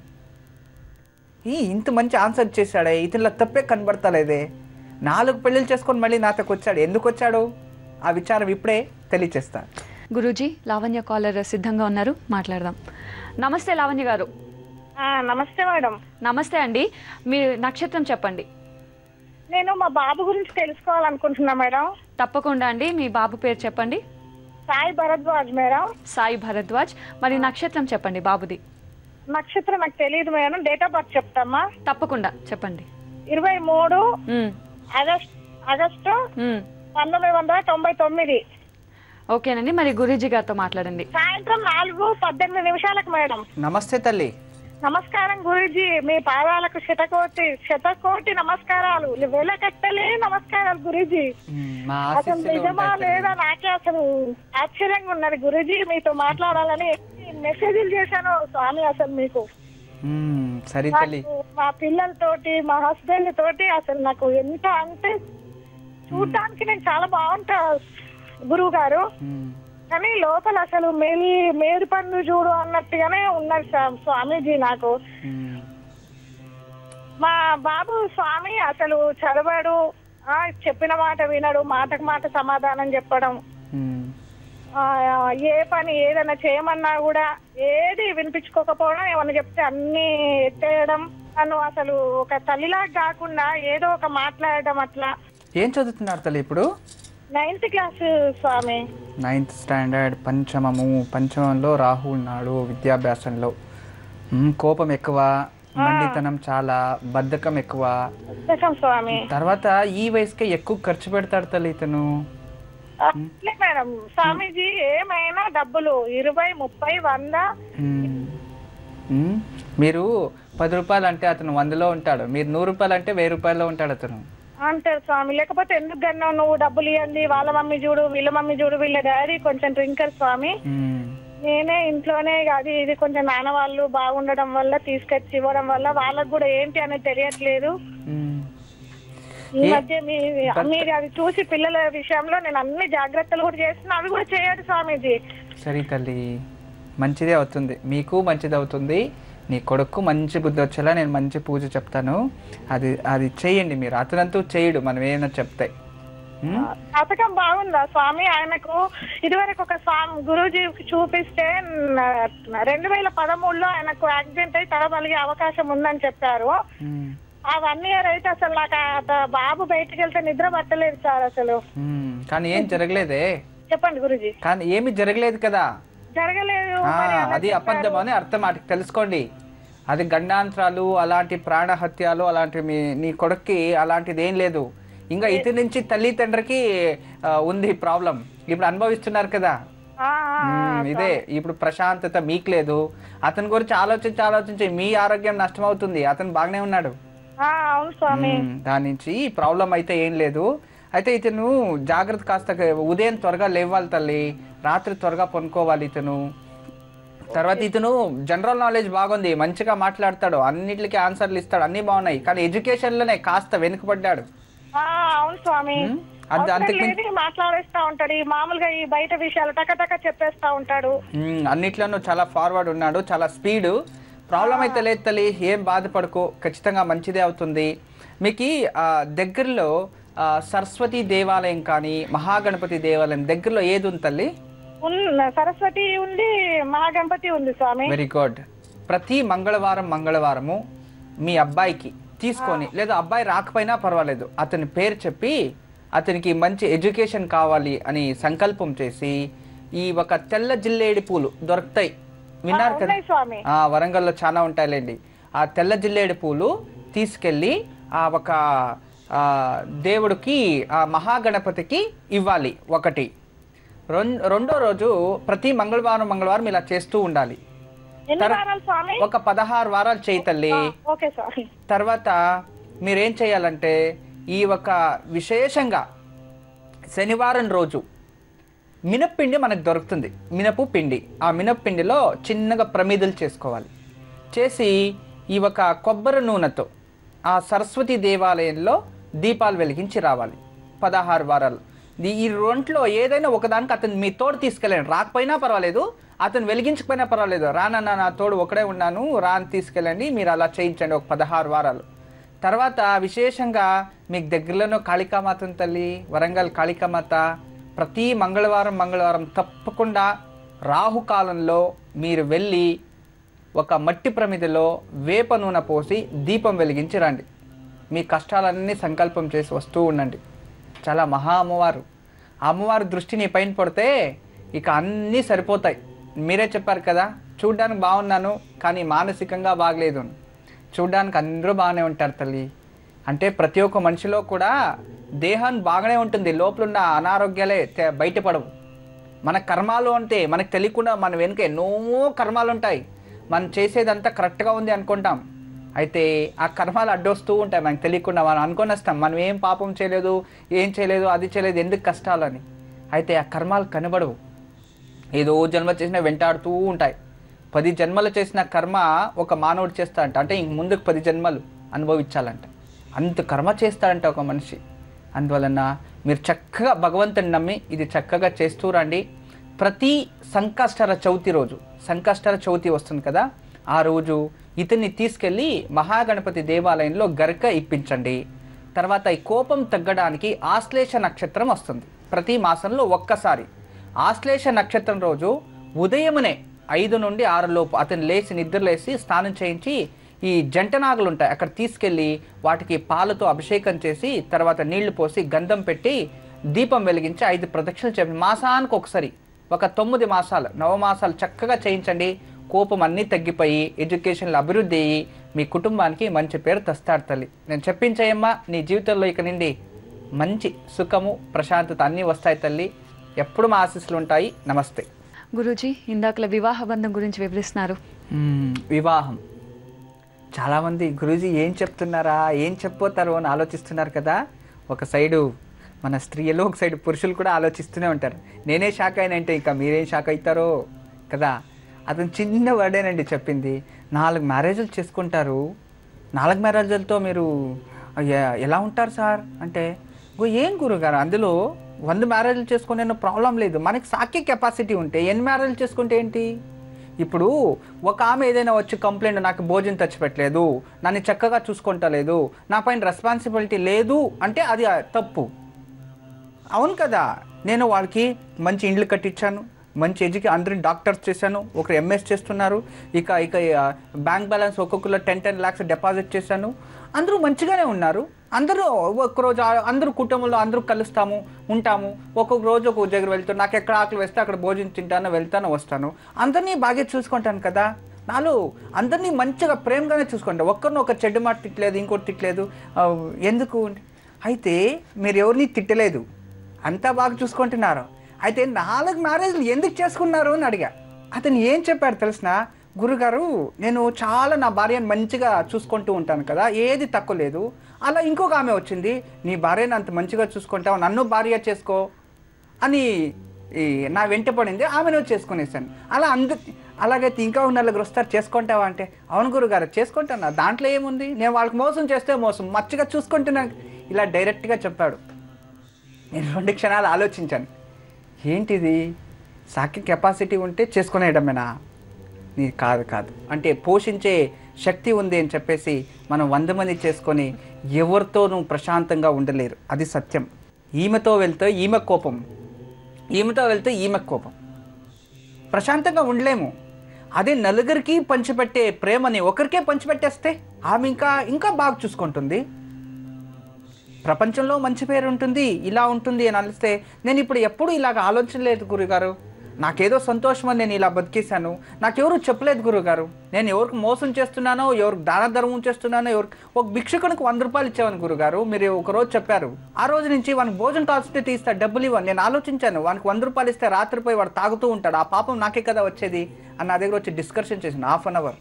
ఇంత మంచి ఆన్సర్ చేశాడే, ఇతనిలో తప్పే కనబడతలేదే. 4 పెళ్ళిళ్ళు చేసుకొని మళ్ళీ నాతోకి వచ్చాడు. ఎందుకు వచ్చాడు? ఆ విచారం ఇప్పుడే తెలియచేస్తా. గురూజీ, లావణ్య కాలర్ సిద్ధంగా ఉన్నారు, మాట్లాడదాం. నమస్తే లావణ్య గారు. నమస్తే మేడం. నమస్తే అండి, మీ నక్షత్రం చెప్పండి. నేను మా బాబు గురించి తెలుసుకోవాలనుకుంటున్నా మేడం. తప్పకుండా అండి, మీ బాబు పేరు చెప్పండి. సాయి భరద్వాజ్ మేడం. సాయి భరద్వాజ్. మరి నక్షత్రం చెప్పండి బాబుది. నక్షత్రం నాకు తెలియదు మేడం, డేట్ ఆఫ్ బర్త్ చెప్తామా? తప్పకుండా చెప్పండి. 23 మ్మ్. ఆగస్టు మ్మ్. 1999 ఓకేనండి, మరి గురూజీ గారితో మాట్లాడండి. సాయంత్రం 4:18 మేడం. నమస్తే తల్లి. నమస్కారం గురూజీ, మీ పాదాలకు శతకోటి నమస్కారాలు, వెలకట్టలే నమస్కారాలు గురూజీ. మా అసలు ఆశీస్సులు నిజమా ఉంటాయి తల్లి. లేదా నాకే అసలు ఆశ్చర్యంగా ఉన్నది గురూజీ, మీతో మాట్లాడాలని మెసేజ్లు చేశాను స్వామి. అసలు మీకు సరే తల్లి. నాకు మా పిల్లలతోటి మా హస్బెండ్ తోటి అసలు నాకు ఎంత అంటే చూడటానికి నేను చాలా బాగుంటా గురువు గారు, కానీ లోపల అసలు మేడి పండు చూడు అన్నట్టుగానే ఉన్నది స్వామీజీ నాకు. మా బాబు స్వామి అసలు చదవడు, చెప్పిన మాట వినడు, మాటకు మాట సమాధానం చెప్పడం, ఏ పని ఏదైనా చేయమన్నా కూడా ఏది వినిపించుకోకపోవడం, ఏమన్నా చెప్తే అన్ని ఎత్తేయడం, తను అసలు ఒక తల్లిలాగా కాకుండా ఏదో ఒక మాట్లాడడం అట్లా. ఏం చదువుతున్నారు తల్లి ఇప్పుడు? 9th క్లాస్ స్వామి. 9th standard. పంచమంలో రాహు ఉన్నాడు విద్యాభ్యాసంలో. కోపం ఎక్కువ, మండితనం చాలా, బద్ధకం ఎక్కువ స్వామి. తర్వాత ఈ వయసుకే ఎక్కువ ఖర్చు పెడతాడు తల్లి ఇతను. మేడం స్వామీజీ ఏమైనా డబ్బులు 20, 30, 100. మీరు 10 రూపాయలు అంటే అతను 100లో ఉంటాడు, మీరు 100 రూపాయలు అంటే 1000 రూపాయల్లో ఉంటాడు అతను అంటారు స్వామి. లేకపోతే ఎందుకు కన్నావు నువ్వు, డబ్బులు ఇవ్వండి, వాళ్ళ మమ్మీ చూడు, వీళ్ళ మమ్మీ చూడు, వీళ్ళ డాడీ కొంచెం డ్రింకర్ స్వామి. నేనే ఇంట్లోనే అది ఇది కొంచెం నాన్న వాళ్ళు బాగుండడం వల్ల తీసుకొచ్చి ఇవ్వడం వల్ల వాళ్ళకు కూడా ఏంటి అనేది తెలియట్లేదు. ఈ మధ్య మీరు అది చూసి పిల్లల విషయంలో నేను అన్ని జాగ్రత్తలు కూడా చేస్తున్నా, అవి కూడా చేయడు స్వామీజీ. సరే తల్లి, మంచిదే అవుతుంది, మీకు మంచిది అవుతుంది, నీ కొడుకు మంచి బుద్ధి వచ్చేలా నేను మంచి పూజ చెప్తాను, అది చేయండి మీరు. అతనంతూ చేయడు మనం ఏమైనా చెప్తే. పథకం బాగుందా స్వామి? ఆయనకు ఇదివరకు ఒక గురూజీకి చూపిస్తే 2013లో ఆయనకు యాక్సిడెంట్ అయి తల పలిగే అవకాశం ఉందని చెప్పారు. ఆ 1 year అయితే అసలు నాకు బాబు బయటకు వెళ్తే నిద్ర పట్టలేదు సార్ అసలు. కానీ ఏం జరగలేదే? చెప్పండి గురూజీ. కానీ ఏమి జరగలేదు కదా? జరగలేదు. అది అబద్ధం అని అర్థం తెలుసుకోండి. అది గండాంతరాలు, అలాంటి ప్రాణహత్యాలు అలాంటివి నీ కొడుక్కి అలాంటిది ఏం లేదు. ఇంకా ఇతని నుంచి తల్లి తండ్రికి ఉంది ప్రాబ్లం, ఇప్పుడు అనుభవిస్తున్నారు కదా. ఇదే ఇప్పుడు ప్రశాంతత మీకు లేదు. అతని గురించి ఆలోచించి మీ ఆరోగ్యం నష్టం అవుతుంది. అతను బాగానే ఉన్నాడు, దాని నుంచి ప్రాబ్లం అయితే ఏం లేదు. అయితే ఇతను జాగ్రత్త, కాస్త ఉదయం త్వరగా లేవాలి తల్లి, రాత్రి త్వరగా పనుకోవాలి ఇతను. తర్వాత ఇతను జనరల్ నాలెడ్జ్ బాగుంది, మంచిగా మాట్లాడతాడు, అన్నిటికీ ఆన్సర్లు ఇస్తాడు, అన్ని బాగున్నాయి. కానీ ఎడ్యుకేషన్ లోనే కాస్త వెనుకబడ్డాడు. అవును స్వామి, మాట్లాడేస్తా ఉంటాడు, మామూలుగా ఈ బయట విషయాలు టక చెప్పేస్తా ఉంటాడు. అన్నిట్లోనూ చాలా ఫార్వర్డ్ ఉన్నాడు, చాలా స్పీడ్. ప్రాబ్లం అయితే లేదు తల్లి, ఏం బాధపడుకో, ఖచ్చితంగా మంచిదే అవుతుంది. మీకు దగ్గరలో సరస్వతి దేవాలయం కానీ మహాగణపతి దేవాలయం దగ్గరలో ఏది ఉంది తల్లి? సరస్వతి ఉంది, మహాగణపతి ఉంది స్వామి. Very good. ప్రతి మంగళవారము మీ అబ్బాయికి తీసుకొని, లేదా అబ్బాయి రాకపోయినా పర్వాలేదు, అతని పేరు చెప్పి అతనికి మంచి ఎడ్యుకేషన్ కావాలి అని సంకల్పం చేసి ఈ ఒక తెల్ల జిల్లేడి పూలు దొరుకుతాయి, విన్నారు కదా? వరంగల్లో చాలా ఉంటాయిలేండి. ఆ తెల్ల జిల్లేడి పూలు తీసుకెళ్ళి ఆ ఒక దేవుడికి, ఆ మహాగణపతికి ఇవ్వాలి ఒకటి. రెండో రోజు ప్రతి మంగళవారం ఇలా చేస్తూ ఉండాలి. ఒక 16 వారాలు చేయి తల్లి. తర్వాత మీరేం చేయాలంటే ఈ ఒక విశేషంగా శనివారం రోజు మినప్పిండి మనకు దొరుకుతుంది, మినపు పిండి. ఆ మినప్పిండిలో చిన్నగా ప్రమిదలు చేసుకోవాలి. చేసి ఈ ఒక కొబ్బరి నూనెతో ఆ సరస్వతి దేవాలయంలో దీపాలు వెలిగించి రావాలి 16 వారాలు. ఈ రెంట్లో ఏదైనా ఒకదానికి అతను మీ తోడు తీసుకెళ్ళండి, రాకపోయినా పర్వాలేదు, అతను వెలిగించకపోయినా పర్వాలేదు, రానన్నా నా తోడు ఒకడే ఉన్నాను రా అని తీసుకెళ్ళండి. మీరు అలా చేయించండి ఒక 16 వారాలు. తర్వాత విశేషంగా మీకు దగ్గరలోనూ కాళికామాత తల్లి, వరంగల్ కాళికామాత, ప్రతి మంగళవారం తప్పకుండా రాహుకాలంలో మీరు వెళ్ళి ఒక మట్టి ప్రమిదలో వేప నూనె పోసి దీపం వెలిగించి రండి. మీ కష్టాలన్నీ సంకల్పం చేసి వస్తూ ఉండండి. చాలా మహా అమ్మవారు. ఆ అమ్మవారి దృష్టి నీ పైన పడితే ఇక అన్నీ సరిపోతాయి. మీరే చెప్పారు కదా, చూడ్డానికి బాగున్నాను కానీ మానసికంగా బాగలేదు. చూడ్డానికి అందరూ బాగానే ఉంటారు తల్లి. అంటే ప్రతి ఒక్క మనిషిలో కూడా దేహం బాగానే ఉంటుంది, లోపల ఉన్న అనారోగ్యాలే బయటపడవు. మన కర్మాలు అంటే మనకు తెలియకుండా మన వెనుక ఎన్నో కర్మాలు ఉంటాయి. మనం చేసేదంతా కరెక్ట్గా ఉంది అనుకుంటాం, అయితే ఆ కర్మాలు అడ్డొస్తూ ఉంటాయి మనకు తెలియకుండా. మనం అనుకొని వస్తాం మనం ఏం పాపం చేయలేదు, ఏం చేయలేదు, అది చేయలేదు, ఎందుకు కష్టాలని. అయితే ఆ కర్మాలు కనబడవు, ఏదో జన్మ చేసిన వెంటాడుతూ ఉంటాయి. 10 జన్మలు చేసిన కర్మ ఒక మానవుడు చేస్తాడంట, అంటే ఇంక ముందుకు 10 జన్మలు అనుభవించాలంట, అంత కర్మ చేస్తాడంట ఒక మనిషి. అందువలన మీరు చక్కగా భగవంతుని నమ్మి ఇది చక్కగా చేస్తూ రండి. ప్రతి సంకష్టర చవితి రోజు, సంకష్టర చవితి వస్తుంది కదా, ఆ రోజు ఇతన్ని తీసుకెళ్ళి మహాగణపతి దేవాలయంలో గరక ఇప్పించండి. తర్వాత ఈ కోపం తగ్గడానికి ఆశ్లేష నక్షత్రం వస్తుంది ప్రతి మాసంలో ఒక్కసారి. ఆశ్లేష నక్షత్రం రోజు ఉదయమునే 5 నుండి 6 లోపు అతను లేచి నిద్రలేసి స్నానం చేయించి ఈ జంటనాగులు ఉంటాయి అక్కడ తీసుకెళ్ళి వాటికి పాలతో అభిషేకం చేసి తర్వాత నీళ్లు పోసి గంధం పెట్టి దీపం వెలిగించి 5 ప్రదక్షిణలు చెప్పి మాసానికి ఒకసారి ఒక 9 మాసాలు 9 మాసాలు చక్కగా చేయించండి. కోపం అన్నీ తగ్గిపోయి ఎడ్యుకేషన్లో అభివృద్ధి అయ్యి మీ కుటుంబానికి మంచి పేరు తెస్తాడు తల్లి. నేను చెప్పించాయమ్మా, నీ జీవితంలో ఇక నుండి మంచి సుఖము ప్రశాంతత అన్నీ వస్తాయి తల్లి. ఎప్పుడు మా ఆశీస్సులు ఉంటాయి. నమస్తే. గురూజీ, ఇందాకల వివాహ బంధం గురించి వివరిస్తున్నారు. వివాహం చాలామంది గురూజీ ఏం చెప్తున్నారా, ఏం చెప్పబోతారో అని ఆలోచిస్తున్నారు కదా. ఒక సైడు మన స్త్రీలు, ఒక సైడు పురుషులు కూడా ఆలోచిస్తూనే ఉంటారు. నేనే షాక్ అయినంటే ఇంకా మీరేం షాక్ అవుతారో కదా. అతను చిన్న వర్డేనండి చెప్పింది. 4 మ్యారేజ్లు చేసుకుంటారు, 4 మ్యారేజ్లతో మీరు ఎలా ఉంటారు సార్ అంటే, ఏం గురుగారు అందులో 100 మ్యారేజ్లు చేసుకునే ప్రాబ్లం లేదు, మనకి సాకే కెపాసిటీ ఉంటే ఎన్ని మ్యారేజ్లు చేసుకుంటే ఏంటి. ఇప్పుడు ఒక ఆమె ఏదైనా వచ్చి కంప్లైంట్, నాకు భోజనం తెచ్చిపెట్టలేదు, నన్ను చక్కగా చూసుకుంటలేదు, నా పైన రెస్పాన్సిబిలిటీ లేదు అంటే అది తప్పు. అవును కదా, నేను వాళ్ళకి మంచి ఇండ్లు కట్టించాను, మంచి అందరిని డాక్టర్స్ చేశాను, ఒకరు ఎంఎస్ చేస్తున్నారు, ఇక బ్యాంక్ బ్యాలెన్స్ ఒక్కొక్కరు 10 lakhs డిపాజిట్ చేశాను, అందరూ మంచిగానే ఉన్నారు. అందరూ ఒక్కరోజు అందరూ కుటుంబంలో అందరూ కలుస్తాము, ఉంటాము, ఒక్కొక్క రోజు ఒక్కొక్క దగ్గర వెళ్తాను, నాకు ఎక్కడ ఆకలి వేస్తే అక్కడ భోజనం తింటాను, వెళ్తాను, వస్తాను, అందరినీ బాగా చూసుకుంటాను కదా. నాలో అందరినీ మంచిగా ప్రేమగానే చూసుకుంటాను, ఒక్కరిని ఒక చెడ్డ మాట తిట్టలేదు, ఇంకోటి తిట్టలేదు. ఎందుకు అయితే మీరు ఎవరిని తిట్టలేదు, అంతా బాగా చూసుకుంటున్నారు. అయితే 4 మ్యారేజ్లు ఎందుకు చేసుకున్నారు అని అడిగా. అతను ఏం చెప్పాడు తెలిసిన, గురుగారు నేను చాలా నా భార్యను మంచిగా చూసుకుంటూ ఉంటాను కదా, ఏది తక్కువ లేదు. అలా ఇంకొక ఆమె వచ్చింది, నీ భార్యను అంత మంచిగా చూసుకుంటావు, నన్ను భార్య చేసుకో అని నా వెంట పడింది, ఆమెను చేసుకునేసాను. అలాగైతే ఇంకా ఉన్న నలుగురు వస్తారు, చేసుకుంటావా అంటే, అవును గురుగారు చేసుకుంటాను, దాంట్లో ఏముంది, నేను వాళ్ళకి మోసం చేస్తే మోసం, మంచిగా చూసుకుంటున్నాను, ఇలా డైరెక్ట్గా చెప్పాడు. నేను 2 క్షణాలు ఆలోచించాను, ఏంటిది సాకి కెపాసిటీ ఉంటే చేసుకునేయడమేనా, నీ కాదు అంటే పోషించే శక్తి ఉంది అని చెప్పేసి మనం 100 మంది చేసుకొని ఎవరితోనూ ప్రశాంతంగా ఉండలేరు, అది సత్యం. ఈమెతో వెళ్తే ఈమెకు కోపం, ఈమెతో వెళ్తే ఈమెకు కోపం, ప్రశాంతంగా ఉండలేము. అదే నలుగురికి పంచిపెట్టే ప్రేమని ఒకరికే పంచిపెట్టేస్తే ఆమె ఇంకా బాగా చూసుకుంటుంది, ప్రపంచంలో మంచి పేరు ఉంటుంది, ఇలా ఉంటుంది అని అనిస్తే. నేను ఇప్పుడు ఎప్పుడు ఇలాగ ఆలోచించలేదు గురుగారు, నాకేదో సంతోషం అని నేను ఇలా బతికేశాను, నాకెవరు చెప్పలేదు గురుగారు, నేను ఎవరికి మోసం చేస్తున్నానో, ఎవరికి దాన ధర్మం చేస్తున్నానో, ఒక భిక్షకునికి 100 రూపాయలు ఇచ్చేవాను గురుగారు, మీరు ఒకరోజు చెప్పారు, ఆ రోజు నుంచి వానికి భోజనం కాల్చుంటే తీస్తా, డబ్బులు ఇవ్వను. నేను ఆలోచించాను, వానికి 100 రూపాయలు ఇస్తే రాత్రిపోయి వాడు తాగుతూ ఉంటాడు, ఆ పాపం నాకే కదా వచ్చేది అని నా దగ్గర వచ్చి డిస్కషన్ చేసిన 1/2 hour.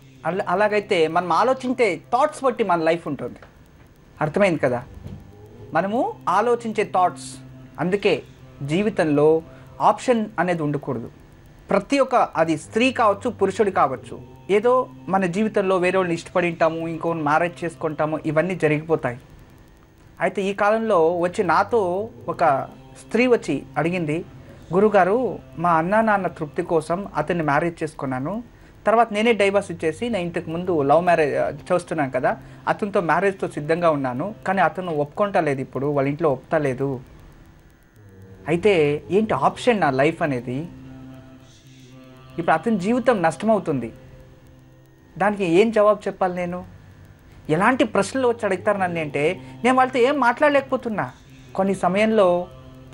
అలాగైతే మనం ఆలోచించే థాట్స్ బట్టి మన లైఫ్ ఉంటుంది, అర్థమైంది కదా. మనము ఆలోచించే థాట్స్, అందుకే జీవితంలో ఆప్షన్ అనేది ఉండకూడదు. ప్రతి ఒక్క, అది స్త్రీ కావచ్చు, పురుషుడు కావచ్చు, ఏదో మన జీవితంలో వేరే వాళ్ళని ఇష్టపడి ఉంటాము, ఇంకోని మ్యారేజ్ చేసుకుంటాము, ఇవన్నీ జరిగిపోతాయి. అయితే ఈ కాలంలో వచ్చి నాతో ఒక స్త్రీ వచ్చి అడిగింది, గురుగారు మా నాన్న తృప్తి కోసం అతన్ని మ్యారేజ్ చేసుకున్నాను, తర్వాత నేనే డైవర్స్ ఇచ్చేసి నేను ఇంతకు ముందు లవ్ మ్యారేజ్ చేస్తున్నాను కదా, అతనితో మ్యారేజ్తో సిద్ధంగా ఉన్నాను, కానీ అతను ఒప్పుకుంటలేదు, ఇప్పుడు వాళ్ళ ఇంట్లో ఒప్పుతలేదు. అయితే ఏంటి ఆప్షన్ నా లైఫ్ అనేది, ఇప్పుడు అతని జీవితం నష్టమవుతుంది, దానికి ఏం జవాబు చెప్పాలి నేను, ఎలాంటి ప్రశ్నలు వచ్చి అడుగుతారు నన్ను అంటే నేను వాళ్ళతో ఏం మాట్లాడలేకపోతున్నా. కొన్ని సమయంలో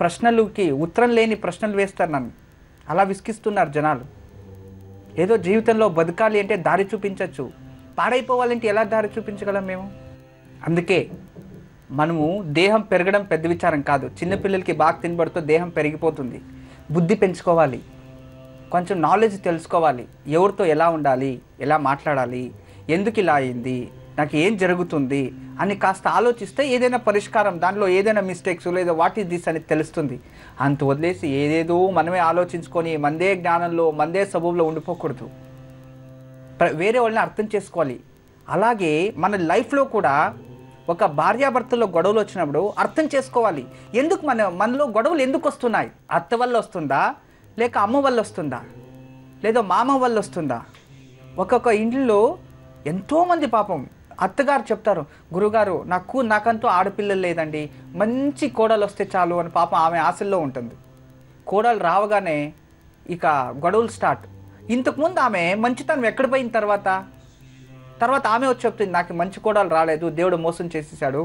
ప్రశ్నలకి ఉత్తరం లేని ప్రశ్నలు వేస్తారు నన్ను, అలా విసిగిస్తున్నారు జనాలు. ఏదో జీవితంలో బతకాలి అంటే దారి చూపించవచ్చు, పాడైపోవాలంటే ఎలా దారి చూపించగలం మేము? అందుకే మనము దేహం పెరగడం పెద్ద విచారం కాదు. చిన్నపిల్లలకి బాగా తినబడుతూ దేహం పెరిగిపోతుంది. బుద్ధి పెంచుకోవాలి, కొంచెం నాలెడ్జ్ తెలుసుకోవాలి, ఎవరితో ఎలా ఉండాలి, ఎలా మాట్లాడాలి, ఎందుకు ఇలా అయింది, నాకు ఏం జరుగుతుంది అని కాస్త ఆలోచిస్తే ఏదైనా పరిష్కారం, దాంట్లో ఏదైనా మిస్టేక్స్ లేదా వాట్ ఈస్ దిస్ అని తెలుస్తుంది. అంత వదిలేసి ఏదేదో మనమే ఆలోచించుకొని మందే జ్ఞానంలో మందే సబూబులో ఉండిపోకూడదు. వేరే వాళ్ళని అర్థం చేసుకోవాలి. అలాగే మన లైఫ్లో కూడా ఒక భార్యాభర్తల్లో గొడవలు వచ్చినప్పుడు అర్థం చేసుకోవాలి, ఎందుకు మనలో గొడవలు ఎందుకు వస్తున్నాయి. అత్త వల్ల వస్తుందా, లేక అమ్మ వల్ల వస్తుందా, లేదా మామ వల్ల వస్తుందా? ఒక్కొక్క ఇంట్లో ఎంతోమంది పాపం అత్తగారు చెప్తారు, గురుగారు నాకంటూ ఆడపిల్లలు లేదండి, మంచి కోడలు వస్తే చాలు అని పాపం ఆమె ఆశల్లో ఉంటుంది. కోడలు రావగానే ఇక గొడవలు స్టార్ట్. ఇంతకుముందు ఆమె మంచితనం ఎక్కడ పోయిన తర్వాత ఆమె వచ్చి చెప్తుంది, నాకు మంచి కోడలు రాలేదు, దేవుడు మోసం చేసేసాడు,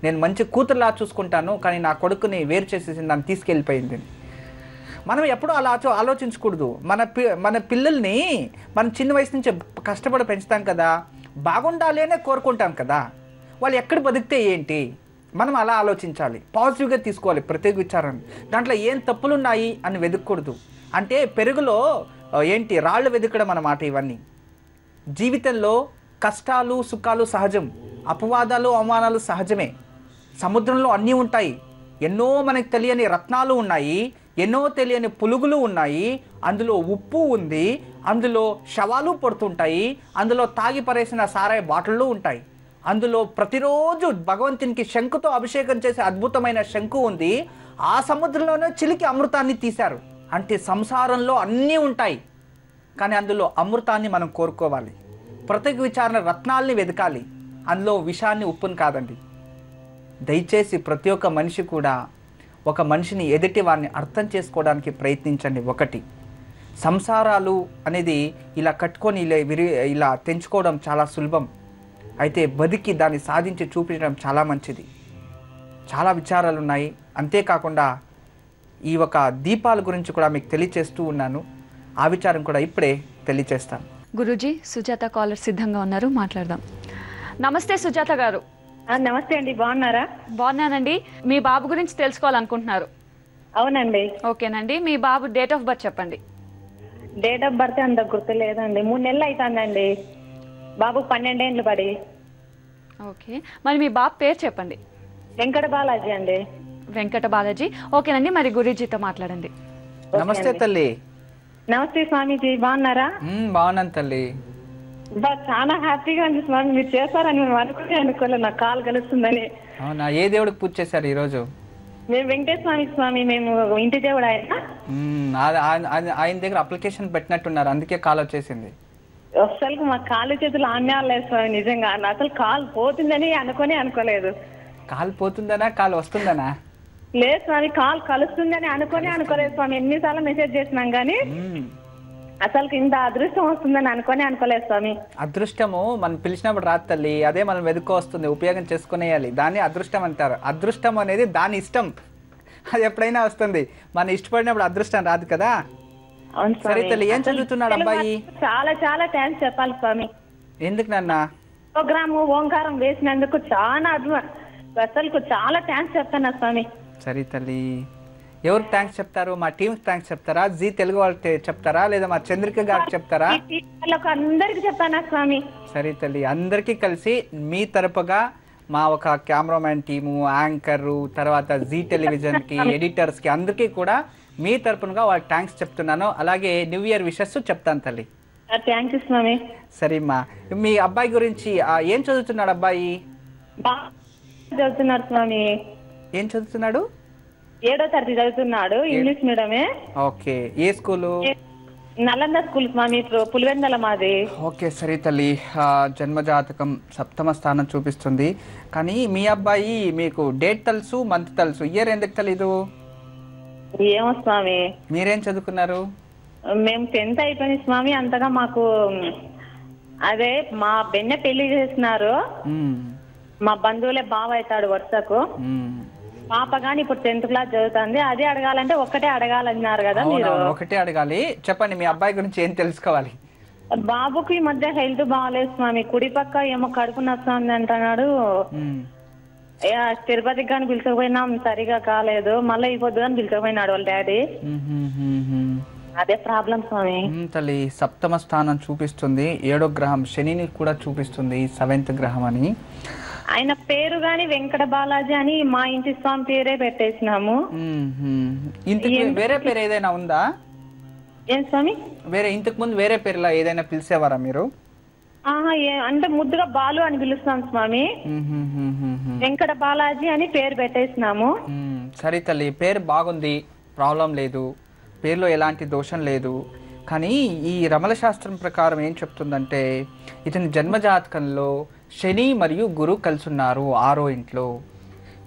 నేను మంచి కూతురులా చూసుకుంటాను కానీ నా కొడుకుని వేరు చేసేసి నన్ను తీసుకెళ్ళిపోయింది. మనం ఎప్పుడూ అలా ఆలోచించకూడదు. మన పిల్లల్ని మనం చిన్న వయసు నుంచి కష్టపడి పెంచుతాం కదా, బాగుండాలి అనే కోరుకుంటాం కదా, వాళ్ళు ఎక్కడ బతికితే ఏంటి, మనం అలా ఆలోచించాలి, పాజిటివ్గా తీసుకోవాలి ప్రతి విచారాన్ని. దాంట్లో ఏం తప్పులు ఉన్నాయి అని వెతకూడదు. అంటే పెరుగులో ఏంటి రాళ్ళు వెతకడం అన్నమాట. ఇవన్నీ జీవితంలో కష్టాలు సుఖాలు సహజం, అపవాదాలు అవమానాలు సహజమే. సముద్రంలో అన్నీ ఉంటాయి, ఎన్నో మనకు తెలియని రత్నాలు ఉన్నాయి, ఎన్నో తెలియని పులుగులు ఉన్నాయి, అందులో ఉప్పు ఉంది, అందులో శవాలు పడుతుంటాయి, అందులో తాగి పరేసిన సారాయి బాటిళ్ళు ఉంటాయి, అందులో ప్రతిరోజు భగవంతునికి శంకుతో అభిషేకం చేసే అద్భుతమైన శంకు ఉంది. ఆ సముద్రంలోనే చిలికి అమృతాన్ని తీశారు. అంటే సంసారంలో అన్నీ ఉంటాయి, కానీ అందులో అమృతాన్ని మనం కోరుకోవాలి. ప్రతి విచారణ రత్నాల్ని వెతకాలి, అందులో విషాన్ని ఉప్పుని కాదండి. దయచేసి ప్రతి ఒక్క మనిషి కూడా ఒక మనిషిని ఎదుటి వారిని అర్థం చేసుకోవడానికి ప్రయత్నించండి. ఒకటి, సంసారాలు అనేది ఇలా కట్టుకొని ఇలా తెంచుకోవడం చాలా సులభం, అయితే బతికి దాన్ని సాధించి చూపించడం చాలా మంచిది. చాలా విచారాలు ఉన్నాయి. అంతేకాకుండా ఈ ఒక దీపాల గురించి కూడా మీకు తెలియచేస్తూ ఉన్నాను. ఆ విచారం కూడా ఇప్పుడే తెలియచేస్తాను. గురూజీ, సుజాత కాలర్ సిద్ధంగా ఉన్నారు, మాట్లాడదాం. నమస్తే సుజాత గారు. నమస్తే అండి, బాగున్నారా? బాగున్నానండి. మీ బాబు గురించి తెలుసుకోవాలనుకుంటున్నారు? అవునండి. ఓకేనండి, మీ బాబు డేట్ ఆఫ్ బర్త్ చెప్పండి. డేట్ ఆఫ్ బర్త్ అంత గుర్తు లేదండి, 3 నెలలు అవుతుందండి. బాబు 12 ఏళ్ళు పడి. ఓకే, మరి మీ బాబు పేరు చెప్పండి. వెంకట బాలాజీ అండి. వెంకట బాలాజీ. ఓకేనండి, మరి గురూజీతో మాట్లాడండి. నమస్తే తల్లి. నమస్తే స్వామీజీ, బాగున్నారా? బాగున్నాను తల్లి. చాలా హ్యాపీగా ఉంది స్వామి, మీరు చేస్తారని మేము అనుకోలేదు, నాకు కాల్ కలుస్తుందని. అవునా, ఏ దేవుడికి పూజ చేశారు ఈరోజు? మేము వెంకటేశ్వర స్వామి, మేము ఇంటి దేవుడు ఆయన. ఆయన దగ్గర అప్లికేషన్ పెట్టినట్టున్నారు, అందుకే కాల్ వచ్చేసింది. అసలు మా కాలు చేతులు ఆన్యాలేదు స్వామి, నిజంగా అసలు కాల్ పోతుందని అనుకోలేదు. కాల్ పోతుందనా కాల్ వస్తుందనా? లేదు స్వామి, కాల్ కలుస్తుందని అనుకోలేదు స్వామి. ఎన్నిసార్లు మెసేజ్ చేసినాం కానీ అసలు ఇంత అదృష్టం వస్తుందని అనుకోలేదు స్వామి. అదృష్టము మనం పిలిచినప్పుడు రాదు తల్లి, అదే మనం వెతుక్కో వస్తుంది, ఉపయోగం చేసుకునేయాలి. దాన్ని అదృష్టం అంటారు. అదృష్టం అనేది దాని ఇష్టం, అది ఎప్పుడైనా వస్తుంది. మనం ఇష్టపడినప్పుడు అదృష్టం రాదు కదా. సరే తల్లి, ఏం చదువుతున్నాడు అబ్బాయి? చాలా చాలా థ్యాంక్స్ చెప్పాలి స్వామి. ఎందుకు నాన్న? ప్రోగ్రాము ఓంకారం వేసినందుకు అసలు చాలా థ్యాంక్స్ చెప్తాను స్వామి. సరే తల్లి, ఎవరికి థ్యాంక్స్ చెప్తారు? మా టీంకి థ్యాంక్స్ చెప్తారా, జీ తెలుగు వాళ్ళకి చెప్తారా, లేదా మా చంద్రిక గారికి చెప్తారా? అందరికి చెప్తానా స్వామి? సరే తల్లి, అందరికీ కలిసి మీ తరపుగా మా ఒక కెమెరామ్యాన్ టీము, యాంకరు, తర్వాత జీ టెలివిజన్కి, ఎడిటర్స్కి, అందరికీ కూడా మీ తరపునగా వాళ్ళకి థ్యాంక్స్ చెప్తున్నాను. అలాగే న్యూ ఇయర్ విషెస్ చెప్తాను తల్లి. థ్యాంక్ యూ స్వామి. సరేమ్మా, మీ అబ్బాయి గురించి ఏం చదువుతున్నాడు అబ్బాయి? చదువుతున్నాడు స్వామి. ఏం చదువుతున్నాడు? 7వ తరగతి చదువుతున్నాడు, ఇంగ్లీష్ మీడియమే. ఓకే, ఏ స్కూలు? నలంద స్కూల్ స్వామి, పులివెందల మాది. ఓకే సరే తల్లి, జన్మజాతకం 7వ స్థానం చూపిస్తుంది. కానీ మీ అబ్బాయి మీకు డేట్ తెలుసు, మంత్ తెలుసు, ఇయర్ ఎందుకు తెలీదు? ఏమో స్వామి. మీరేం చదువుకున్నారు? మేము 10th అయిపోయింది స్వామి. అంతగా మాకు అదే మా బెన్నె పెళ్లి చేస్తున్నారు, మా బంధువులే బావ అవుతాడు వరుసకు. పాప గాని ఇప్పుడు 10th క్లాస్ చదువుతుంది. అదే అడగాలంటే ఒక్కటే అడగాలన్నారు కదా మీరు. ఒకటే అడగాలి. చెప్పండి, మీ అబ్బాయి గురించి ఏం తెలుసుకోవాలి? బాబుకి ఈ మధ్య హెల్త్ బాగాలేదు స్వామి. కుడి పక్క ఏమో కడుపు నొస్తుంది అంటున్నాడు. తిరుపతికి కానీ పిలిచకపోయినాం, సరిగా కాలేదు. మళ్ళీ ఈ పొద్దు కానీ పిలిచకపోయినాడు వాళ్ళ డాడీ. అదే ప్రాబ్లం స్వామి. తల్లి సప్తమ స్థానం చూపిస్తుంది, 7వ గ్రహం శనిని కూడా చూపిస్తుంది, 7th గ్రహం అని. ఆయన పేరు గాని వెంకట బాలాజీ అని మా ఇంటి స్వామి పేరే పెట్టేసినాము. ఇంతకు వేరే పేరు ఏదైనా ఉందా? ఏం స్వామి? వేరే ఇంతకు ముందు వేరే పేరులా ఏదైనా పిలిచేవారా మీరు? అంటే ముద్దుగా బాలు అని పిలుస్తాం స్వామి. వెంకట బాలాజీ అని పేరు పెట్టేసినాము. సరే తల్లి, పేరు బాగుంది, ప్రాబ్లం లేదు, పేరులో ఎలాంటి దోషం లేదు. కానీ ఈ రమల శాస్త్రం ప్రకారం ఏం చెప్తుందంటే ఇతని జన్మజాతకంలో శని మరియు గురు కలిసి ఉన్నారు 6వ ఇంట్లో.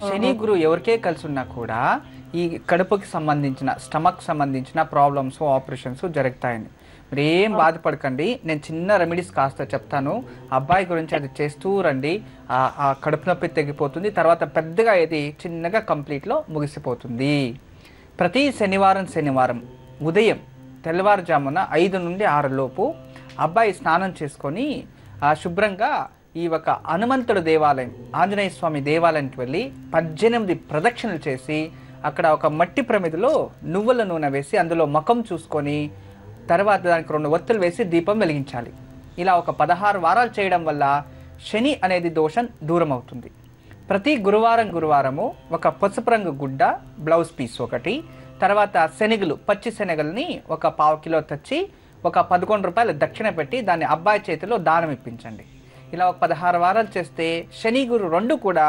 శని గురు ఎవరికే కలిసి ఉన్నా కూడా ఈ కడుపుకి సంబంధించిన స్టమక్ సంబంధించిన ప్రాబ్లమ్స్ ఆపరేషన్స్ జరుగుతాయని మీరు ఏం బాధపడకండి. నేను చిన్న రెమెడీస్ కాస్త చెప్తాను, అబ్బాయి గురించి అది చేస్తూ రండి. ఆ కడుపు నొప్పి తగ్గిపోతుంది, తర్వాత పెద్దగా ఇది చిన్నగా కంప్లీట్లో ముగిసిపోతుంది. ప్రతి శనివారం ఉదయం తెల్లవారుజామున 5 నుండి 6 లోపు అబ్బాయి స్నానం చేసుకొని శుభ్రంగా ఈ ఒక హనుమంతుడు దేవాలయం, ఆంజనేయ స్వామి దేవాలయానికి వెళ్ళి 18 ప్రదక్షిణలు చేసి అక్కడ ఒక మట్టి ప్రమిదిలో నువ్వుల నూనె వేసి అందులో ముఖం చూసుకొని తర్వాత దానికి 2 ఒత్తులు వేసి దీపం వెలిగించాలి. ఇలా ఒక 16 వారాలు చేయడం వల్ల శని అనేది దోషం దూరం అవుతుంది. ప్రతి గురువారము ఒక పసుపు రంగు గుడ్డ, బ్లౌజ్ పీస్ ఒకటి, తర్వాత శనగలు, పచ్చి శనగల్ని ఒక 1/2 కిలో తెచ్చి ఒక 11 రూపాయలు దక్షిణ పెట్టి దాన్ని అబ్బాయి చేతిలో దానం ఇప్పించండి. ఇలా ఒక 16 వారాలు చేస్తే శని గురు 2 కూడా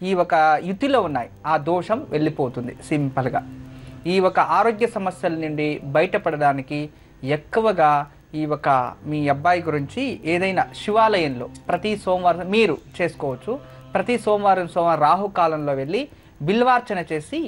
ఈ ఒక యుతిలో ఉన్నాయి, ఆ దోషం వెళ్ళిపోతుంది సింపుల్గా. ఈ ఒక ఆరోగ్య సమస్యల నుండి బయటపడడానికి ఎక్కువగా ఈ ఒక మీ అబ్బాయి గురించి ఏదైనా శివాలయంలో ప్రతి సోమవారం మీరు చేసుకోవచ్చు. ప్రతి సోమవారం రాహుకాలంలో వెళ్ళి బిల్వార్చన చేసి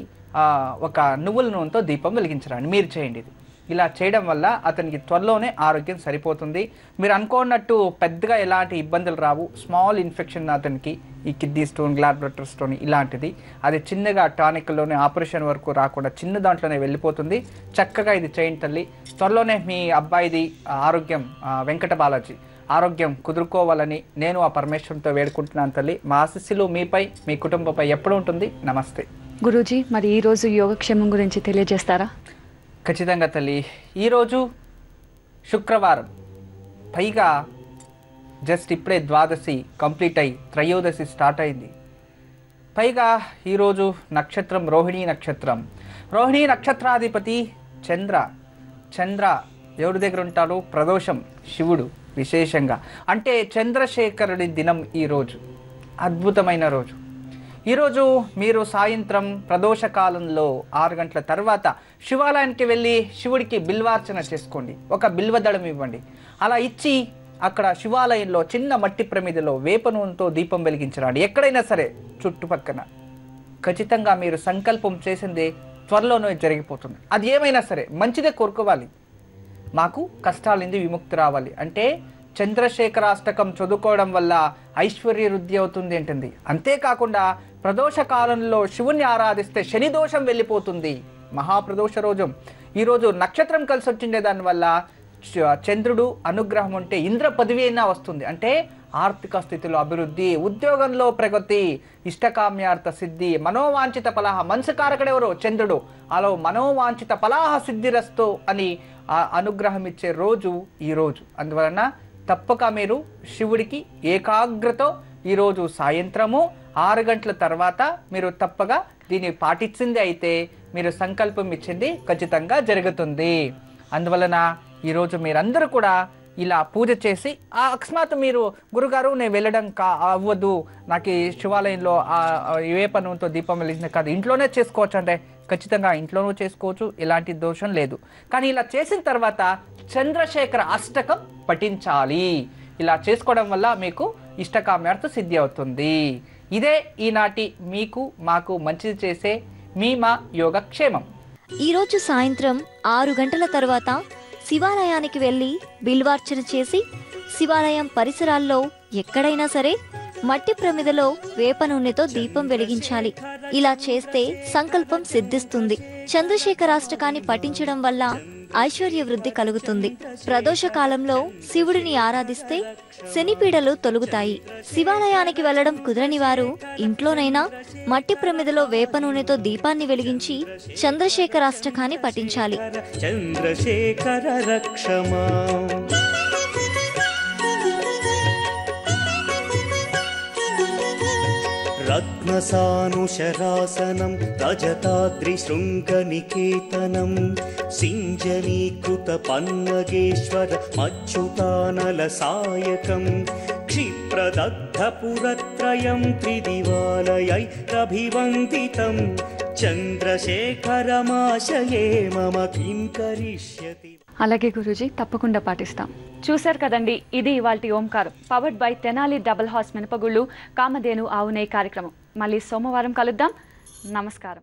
ఒక నువ్వుల నూనెతో దీపం వెలిగించరండి, మీరు చేయండి. ఇది ఇలా చేయడం వల్ల అతనికి త్వరలోనే ఆరోగ్యం సరిపోతుంది. మీరు అనుకున్నట్టు పెద్దగా ఎలాంటి ఇబ్బందులు రావు. స్మాల్ ఇన్ఫెక్షన్ అతనికి ఈ కిడ్నీ స్టోన్, గ్లాడ్బ్లడర్ స్టోన్ ఇలాంటిది, అది చిన్నగా టానిక్లోనే ఆపరేషన్ వరకు రాకుండా చిన్న దాంట్లోనే వెళ్ళిపోతుంది. చక్కగా ఇది చేయండి తల్లి. త్వరలోనే మీ అబ్బాయిది ఆరోగ్యం, వెంకట బాలాజీ ఆరోగ్యం కుదురుకోవాలని నేను ఆ పరమేశ్వరునితో వేడుకుంటున్నాను తల్లి. మా ఆశీస్సులు మీపై, మీ కుటుంబంపై ఎప్పుడు ఉంటుంది. నమస్తే గురూజీ. మరి ఈరోజు యోగక్షేమం గురించి తెలియజేస్తారా? ఖచ్చితంగా తల్లి. ఈరోజు శుక్రవారం, పైగా జస్ట్ ఇప్పుడే ద్వాదశి కంప్లీట్ అయ్యి త్రయోదశి స్టార్ట్ అయింది. పైగా ఈరోజు నక్షత్రం రోహిణీ నక్షత్రం. రోహిణీ నక్షత్రాధిపతి చంద్ర ఎవరి దగ్గర ఉంటాడు? ప్రదోషం, శివుడు. విశేషంగా అంటే చంద్రశేఖరుడి దినం ఈరోజు, అద్భుతమైన రోజు. ఈరోజు మీరు సాయంత్రం ప్రదోష కాలంలో 6 గంటల తర్వాత శివాలయానికి వెళ్ళి శివుడికి బిల్వార్చన చేసుకోండి, ఒక బిల్వదళం ఇవ్వండి. అలా ఇచ్చి అక్కడ శివాలయంలో చిన్న మట్టి ప్రమిదిలో వేప నూనెతో దీపం వెలిగించరండి. ఎక్కడైనా సరే చుట్టుపక్కన ఖచ్చితంగా మీరు సంకల్పం చేసిందే త్వరలోనే జరిగిపోతుంది. అది ఏమైనా సరే మంచిదే కోరుకోవాలి. మాకు కష్టాల నుండి విముక్తి రావాలి అంటే చంద్రశేఖరాష్టకం చదువుకోవడం వల్ల ఐశ్వర్య వృద్ధి అవుతుంది అంటుంది. అంతేకాకుండా ప్రదోష కాలంలో శివుణ్ణి ఆరాధిస్తే శని దోషం వెళ్ళిపోతుంది. మహాప్రదోష రోజు ఈరోజు నక్షత్రం కలిసి వచ్చిండే దానివల్ల చంద్రుడు అనుగ్రహం ఉంటే ఇంద్ర పదవి అయినా వస్తుంది. అంటే ఆర్థిక స్థితిలో అభివృద్ధి, ఉద్యోగంలో ప్రగతి, ఇష్టకామ్యార్థ సిద్ధి, మనోవాంఛిత ఫలాహ. మనసుకారకుడెవరో చంద్రుడు. అలా మనోవాంఛిత ఫలాహ సిద్ధిరస్తు అని అనుగ్రహం ఇచ్చే రోజు ఈరోజు. అందువలన తప్పక మీరు శివుడికి ఏకాగ్రతో ఈరోజు సాయంత్రము 6 గంటల తర్వాత మీరు తప్పగా దీన్ని పాటించింది అయితే మీరు సంకల్పం ఇచ్చింది ఖచ్చితంగా జరుగుతుంది. అందువలన ఈరోజు మీరందరూ కూడా ఇలా పూజ చేసి అకస్మాత్ మీరు గురుగారు నేను వెళ్ళడం అవ్వదు, నాకు ఈ శివాలయంలో వేప నూనెతో దీపం వెలిగించిన కాదు, ఇంట్లోనే చేసుకోవచ్చు అంటే ఖచ్చితంగా ఇంట్లోనూ చేసుకోవచ్చు, ఎలాంటి దోషం లేదు. కానీ ఇలా చేసిన తర్వాత చంద్రశేఖర అష్టకం పఠించాలి. ఇలా చేసుకోవడం వల్ల మీకు ఇష్టకామ్యార్థ సిద్ధి అవుతుంది. ఇదే ఈనాటి మీకు మాకు మంచిది చేసే మా యోగక్షేమం. ఈరోజు సాయంత్రం 6 గంటల తర్వాత శివాలయానికి వెళ్ళి బిల్వార్చన చేసి శివాలయం పరిసరాల్లో ఎక్కడైనా సరే మట్టి ప్రమిదలో వేప నూనెతో దీపం వెలిగించాలి. ఇలా చేస్తే సంకల్పం సిద్ధిస్తుంది. చంద్రశేఖరాష్టకాన్ని పఠించడం వల్ల ఐశ్వర్య వృద్ధి కలుగుతుంది. ప్రదోష కాలంలో శివుడిని ఆరాధిస్తే శనిపీడలు తొలగుతాయి. శివాలయానికి వెళ్లడం కుదరని వారు ఇంట్లోనైనా మట్టి ప్రమిదలో వేప నూనెతో దీపాన్ని వెలిగించి చంద్రశేఖరాష్టకాన్ని పఠించాలి. చంద్రశేఖర రక్షమా రత్నసానుశరాసనం రజతాద్రిశృంగనికేతనం సింజనీకృత పన్నగేశ్వర మచ్యుతానల సాయకం క్షిప్రదగ్ధపురత్రయం త్రిదివాలయైరభివందితం చంద్రశేఖరమాశయే మమ కిం కరిష్యతి. అలాగే గురూజీ, తప్పకుండా పాటిస్తాం. చూశారు కదండి, ఇది ఇవాల్టి ఓంకారం powered by Tenali double horse మినపగుళ్ళు కామధేను ఆవు నెయ్యి కార్యక్రమం. మళ్ళీ సోమవారం కలుద్దాం. నమస్కారం.